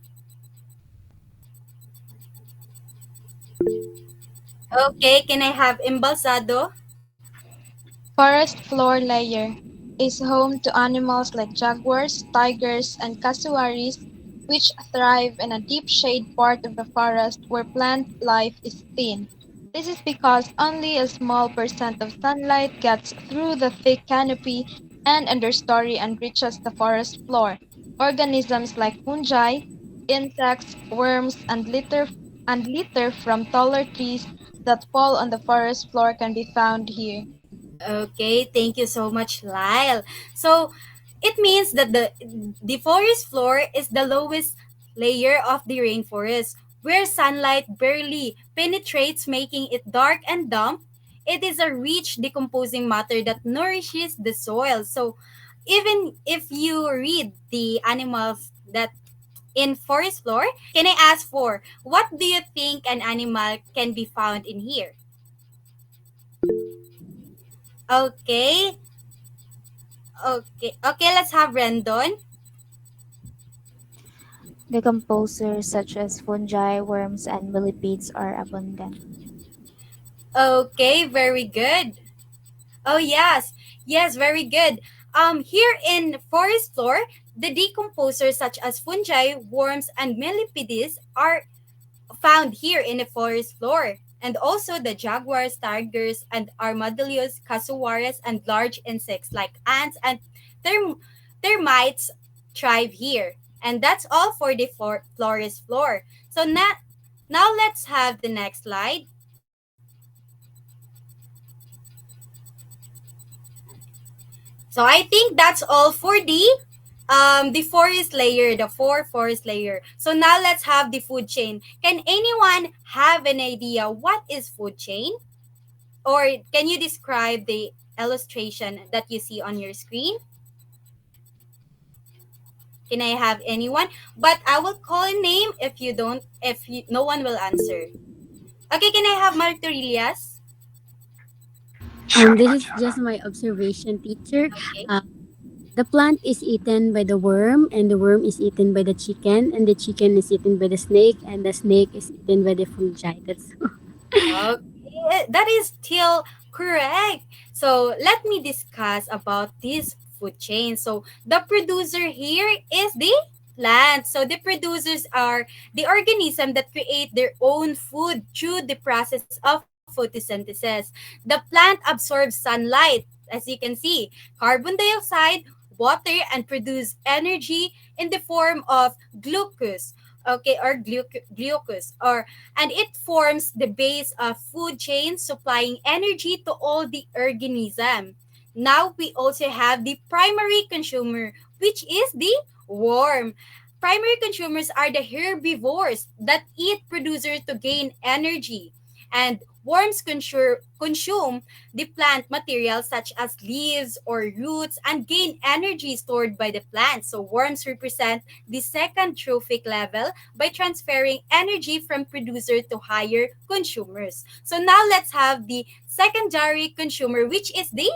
Okay, can I have embalsado? Forest floor layer is home to animals like jaguars, tigers, and cassowaries, which thrive in a deep shade part of the forest where plant life is thin. This is because only a small percent of sunlight gets through the thick canopy and understory and reaches the forest floor. Organisms like fungi, insects, worms, and litter from taller trees that fall on the forest floor can be found here. Okay, thank you so much, Lyle. So it means that the forest floor is the lowest layer of the rainforest, where sunlight barely penetrates, making it dark and damp. It is a rich decomposing matter that nourishes the soil. So, even if you read the animals that in forest floor, can I ask for what do you think an animal can be found in here? Okay, okay. Let's have Rendon. Decomposers such as fungi, worms, and millipedes are abundant. Okay, very good. Oh yes, yes, very good. Here in forest floor, the decomposers such as fungi, worms, and millipedes are found here in the forest floor. And also the jaguars, tigers, and armadillos, casuaries, and large insects like ants and termites thrive here. And that's all for the forest floor. So now let's have the next slide. So I think that's all for the forest layer, the four forest layer. So now let's have the food chain. Can anyone have an idea what is food chain? Or can you describe the illustration that you see on your screen? Can I have anyone? But I will call a name if you don't, no one will answer. Okay, can I have Martorias? This is just my observation, teacher. Okay. Uh, the plant is eaten by the worm, and the worm is eaten by the chicken, and the chicken is eaten by the snake, and the snake is eaten by the fungi. That's Okay, that is still correct. So let me discuss about this food chain. So the producer here is the plant. So the producers are the organism that create their own food through the process of photosynthesis. The plant absorbs sunlight, as you can see, carbon dioxide, water, and produce energy in the form of glucose. Okay, or glucose, or and it forms the base of food chain supplying energy to all the organism. Now we also have the primary consumer, which is the worm. Primary consumers are the herbivores that eat producers to gain energy. And worms consume the plant material such as leaves or roots and gain energy stored by the plant. So worms represent the second trophic level by transferring energy from producer to higher consumers. So now let's have the secondary consumer, which is the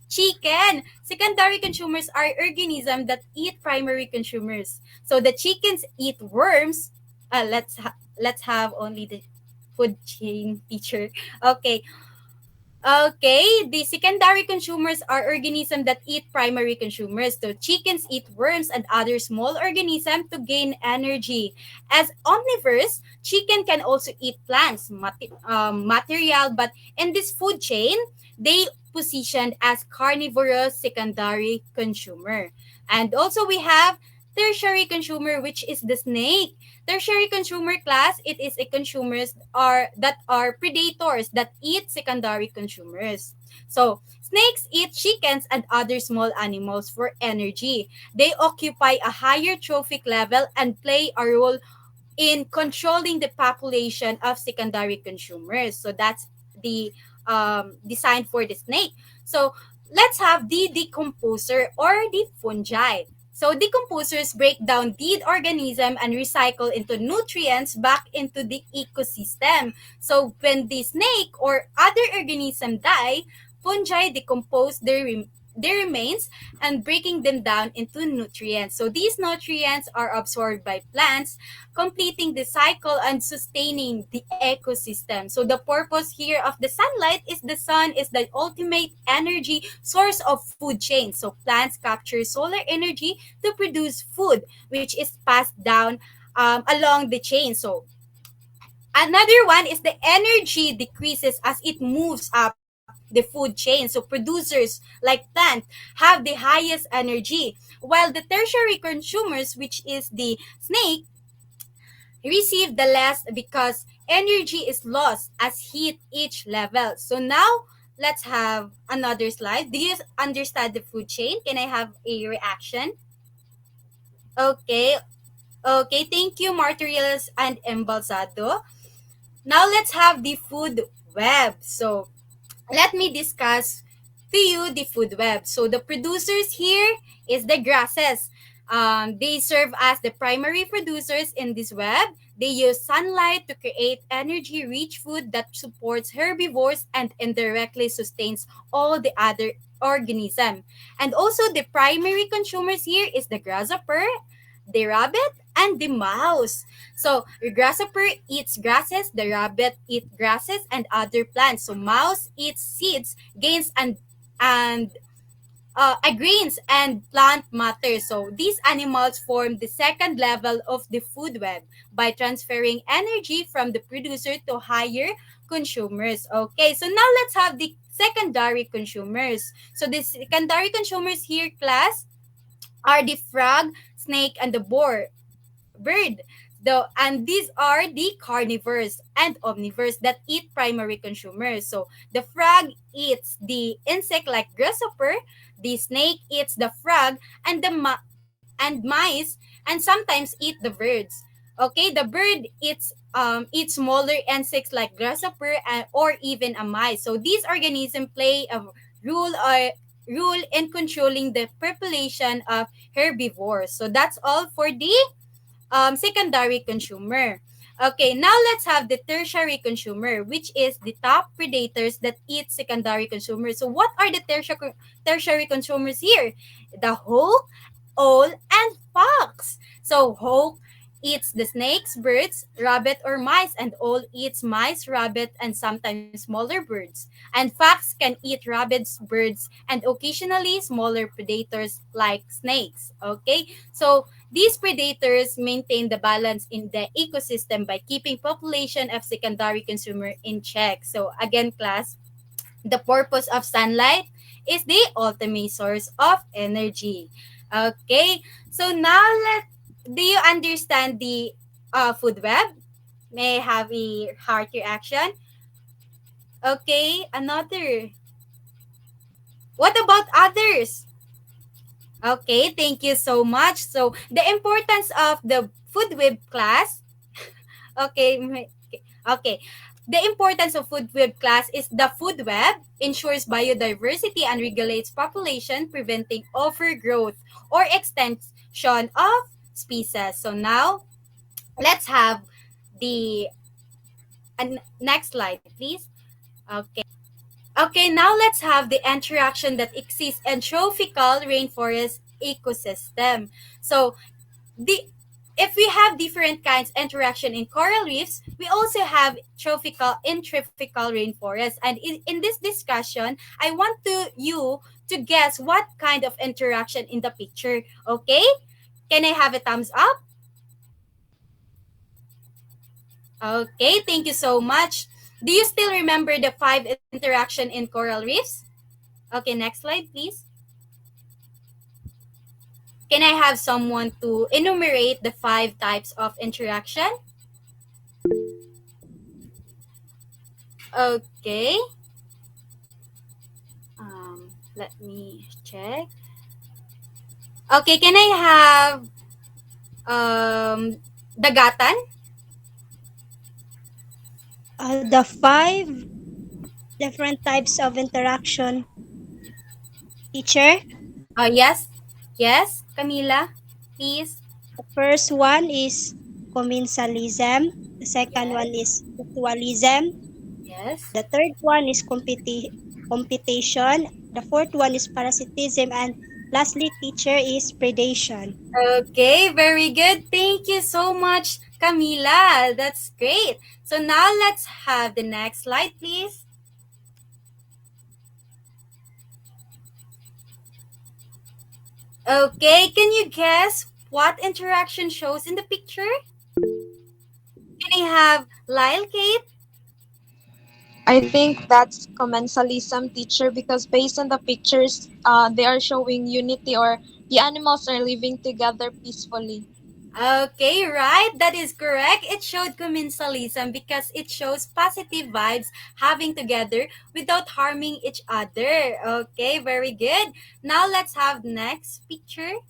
chicken. Secondary consumers are organisms that eat primary consumers. So the chickens eat worms. Let's have only the food chain teacher. Okay. Okay, the secondary consumers are organisms that eat primary consumers. So chickens eat worms and other small organisms to gain energy. As omnivores, chicken can also eat plants material, but in this food chain, they positioned as carnivorous secondary consumer. And also we have tertiary consumer, which is the snake. Tertiary consumer class, it is a consumers that are predators that eat secondary consumers. So snakes eat chickens and other small animals for energy. They occupy a higher trophic level and play a role in controlling the population of secondary consumers. So that's the design for the snake. So let's have the decomposer or the fungi. So decomposers break down dead organism and recycle into nutrients back into the ecosystem. So when the snake or other organism die, fungi decompose their remains and breaking them down into nutrients. So these nutrients are absorbed by plants, completing the cycle and sustaining the ecosystem. So the purpose here of the sunlight is the sun is the ultimate energy source of food chain. So plants capture solar energy to produce food, which is passed down along the chain. So another one is the energy decreases as it moves up the food chain. So producers like plant have the highest energy, while the tertiary consumers, which is the snake, receive the less because energy is lost as heat each level. So now let's have another slide. Do you understand the food chain? Can I have a reaction? Okay. Okay, thank you, Martirials and Embalsado. Now let's have the food web. So let me discuss to you the food web. So the producers here is the grasses. They serve as the primary producers in this web. They use sunlight to create energy-rich food that supports herbivores and indirectly sustains all the other organism. And also the primary consumers here is the grasshopper, the rabbit, and the mouse. So the grasshopper eats grasses, the rabbit eats grasses and other plants. So mouse eats seeds, and grains and plant matter. So these animals form the second level of the food web by transferring energy from the producer to higher consumers. Okay, so now let's have the secondary consumers. So the secondary consumers here, class, are the frog, snake, and the bird. And these are the carnivores and omnivores that eat primary consumers. So the frog eats the insect like grasshopper, the snake eats the frog, and and mice, and sometimes eat the birds. Okay, the bird eats smaller insects like grasshopper or even a mice. So these organisms play a role or rule in controlling the population of herbivores. So that's all for the secondary consumer. Okay, now let's have the tertiary consumer, which is the top predators that eat secondary consumers. So what are the tertiary consumers here? The hawk, owl, and fox. So hawk eats the snakes, birds, rabbit, or mice, and owl eats mice, rabbit, and sometimes smaller birds. And fox can eat rabbits, birds, and occasionally smaller predators like snakes. Okay, so these predators maintain the balance in the ecosystem by keeping population of secondary consumer in check. So again, class, the purpose of sunlight is the ultimate source of energy. Okay, so now do you understand the food web? May I have a heart reaction? Okay, another. What about others? Okay, thank you so much. So the importance of the food web, class. Okay, okay. The importance of food web, class, is the food web ensures biodiversity and regulates population, preventing overgrowth or extension of species. So now let's have the next slide, please. Okay. Okay, now let's have the interaction that exists in tropical rainforest ecosystem. So the if we have different kinds interaction in coral reefs, we also have tropical rainforest. And in this discussion, I want to guess what kind of interaction in the picture. Okay, can I have a thumbs up? Okay, thank you so much. Do you still remember the five interaction in coral reefs? Okay, next slide, please. Can I have someone to enumerate the five types of interaction? Okay. Let me check. Okay, can I have dagatan? The five different types of interaction, teacher. Yes. Yes, Camila, please. The first one is commensalism. The second Yes. one is mutualism. Yes. The third one is competition. The fourth one is parasitism. And lastly, teacher, is predation. Okay, very good. Thank you so much, Camila. That's great. So now let's have the next slide, please. Okay, can you guess what interaction shows in the picture? Can I have Lyle, Kate? I think that's commensalism, teacher, because based on the pictures, they are showing unity, or the animals are living together peacefully. Okay, right. That is correct. It showed commensalism because it shows positive vibes having together without harming each other. Okay, very good. Now let's have next picture.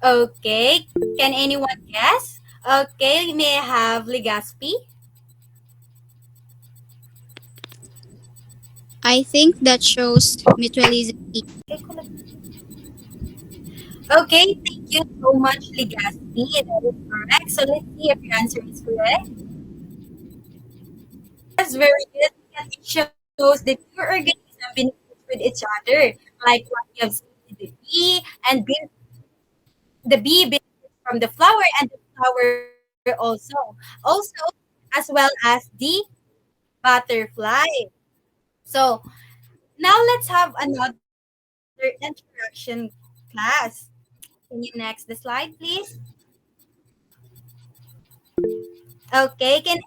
Okay, can anyone guess? Okay, may I have Legaspi? I think that shows mutualism. Okay, thank you so much, Legaspi. That is correct. So let's see if your answer is correct. Yes, very good. Because it shows that two organisms benefit with each other, like what you have seen in the bee, and the bee benefits from the flower, and the flower also, as well as the butterfly. So now let's have another interaction class. Can you next the slide, please? Okay, can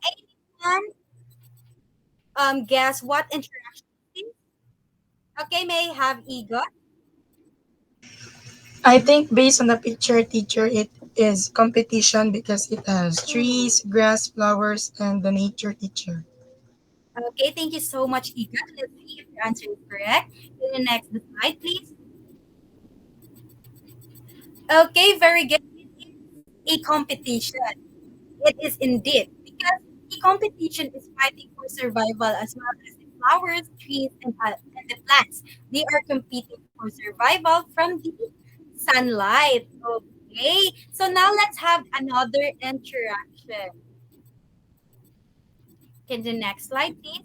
anyone guess what interaction is? Okay, may I have Ego? I think based on the picture, teacher, it is competition because it has trees, grass, flowers, and the nature, teacher. Okay, thank you so much, Ego. Let's see if your answer is correct. Can you next the slide, please? Okay, very good. It is a competition. It is indeed because the competition is fighting for survival as well as the flowers, trees, and the plants. They are competing for survival from the sunlight. Okay, so now let's have another interaction. Can the next slide, please?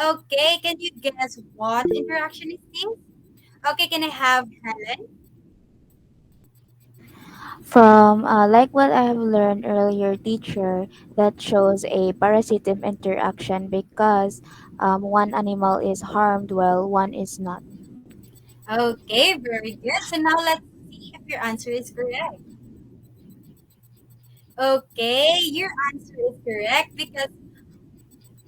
Okay, can you guess what interaction is this? Okay, can I have Helen? From like what I have learned earlier, teacher, that shows a parasitic interaction because one animal is harmed while one is not. Okay, very good. So now let's see if your answer is correct. Okay, your answer is correct because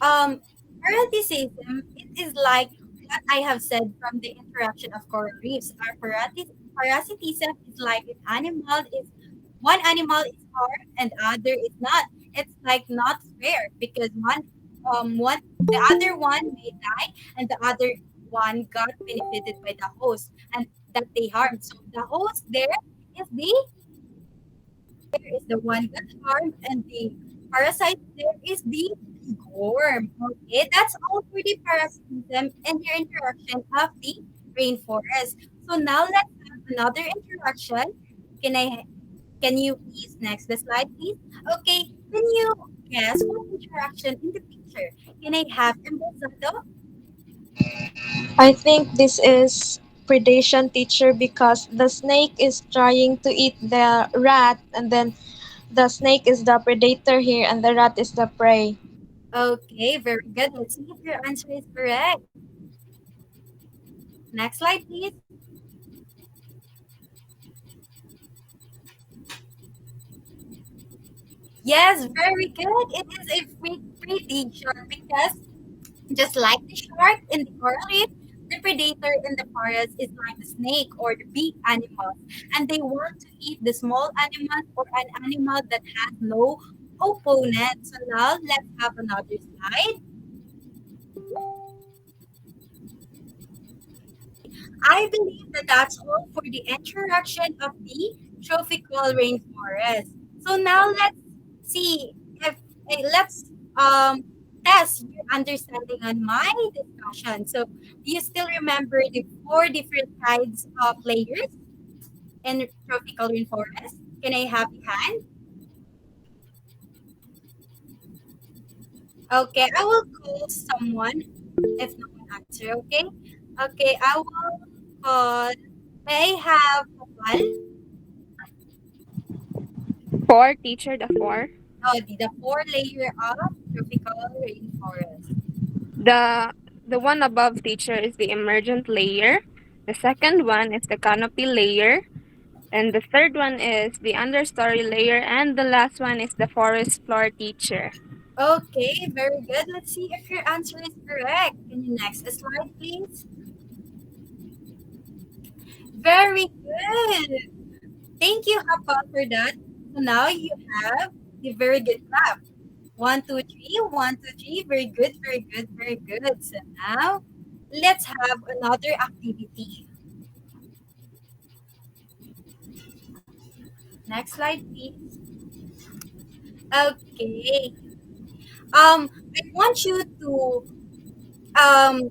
um parasitism it is like what I have said from the interaction of coral reefs. Our parasitism is like an animal is one animal is harmed and other is not. It's like not fair because one the other one may die and the other one got benefited by the host and that they harmed. So the host there is the one that harmed and the parasite there is the big worm. Okay, that's all for the parasitism and the interaction of the rainforest. So now let's have another interaction. Can I can you please next the slide, please? Okay, can you guess what interaction in the picture? Can I have Embosado? I think this is predation teacher because the snake is trying to eat the rat and then the snake is the predator here and the rat is the prey. Okay, very good. Let's see if your answer is correct. Next slide, please. Yes, very good. It is a predation because just like the shark in the coral reef, the predator in the forest is like the snake or the big animals, and they want to eat the small animals or an animal that has no opponent. So now let's have another slide. I believe that that's all for the interaction of the tropical rainforest. So now see if let's test your understanding on my discussion. So do you still remember the four different kinds of layers in tropical rainforest? Can I have your hand? Okay, I will call someone if no one answer. Okay, okay, I will call. May I have Kapal? Four, teacher, the four. Oh, the four layer of tropical rainforest. The the one above teacher is the emergent layer. The second one is the canopy layer. And the third one is the understory layer. And the last one is the forest floor teacher. Okay, very good. Let's see if your answer is correct. Can you next slide, please? Very good. Thank you, Hapa, for that. So now you have the very good clap. One, two, three. One, two, three. Very good, very good, very good. So now let's have another activity. Next slide, please. Okay. I want you to um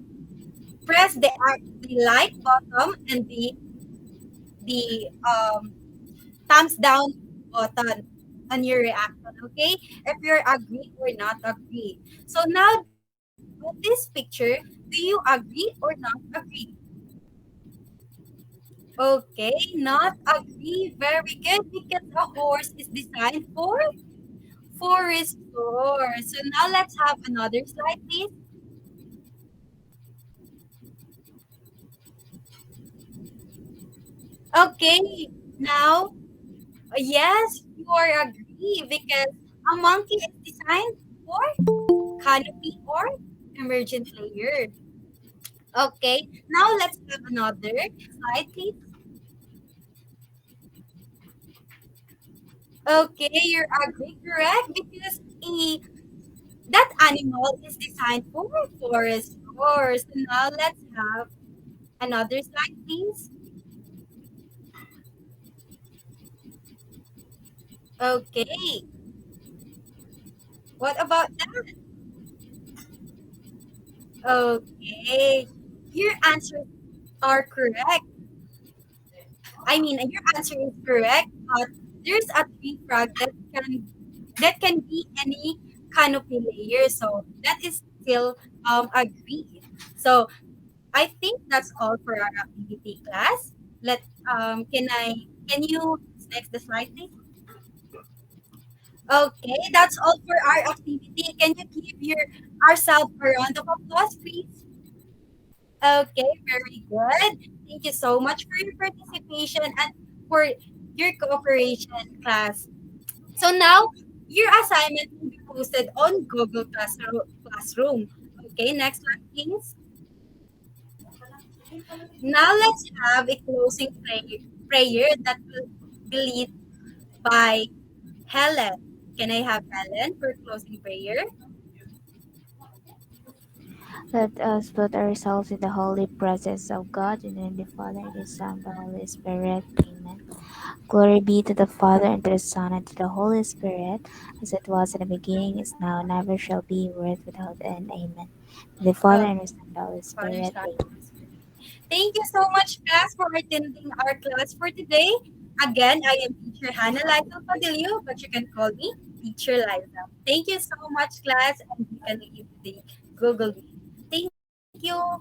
press the like button and the thumbs down button on your reaction. Okay, if you're agree or not agree. So now with this picture, do you agree or not agree? Okay, not agree. Very good because a horse is designed for forest floor. So now let's have another slide, please. Okay, now yes, you are agree because a monkey is designed for canopy or emergent layer. Okay, now let's have another slide, please. Okay, you're agree correct because that animal is designed for forest floor. So now let's have another slide, please. Okay, what about that? Okay, your answers are correct. I mean, your answer is correct, but there's a tree frog that can be any canopy layer, so that is still agree. So I think that's all for our activity class. Let can you next the slide, please? Okay, that's all for our activity. Can you give ourselves a round of applause, please? Okay, very good. Thank you so much for your participation and for your cooperation, class. So now your assignment will be posted on Google Classroom. Okay, next slide, please. Now let's have a closing prayer that will be led by Helen. Can I have Helen for closing prayer? Let us put ourselves in the holy presence of God, in the name of the Father, the Son, and the Holy Spirit. Amen. Glory be to the Father, and to the Son, and to the Holy Spirit, as it was in the beginning, is now, and ever shall be, world without end. Amen. The Father, Okay, and the Son, and the Holy Father, Spirit. Son, Amen. Holy Spirit. Thank you so much, class, for attending our class for today. Again, I am teacher Hanah Lyzel Padillo, but you can call me teacher Liza. Thank you so much, class, and you can leave the Google Meet. Thank you.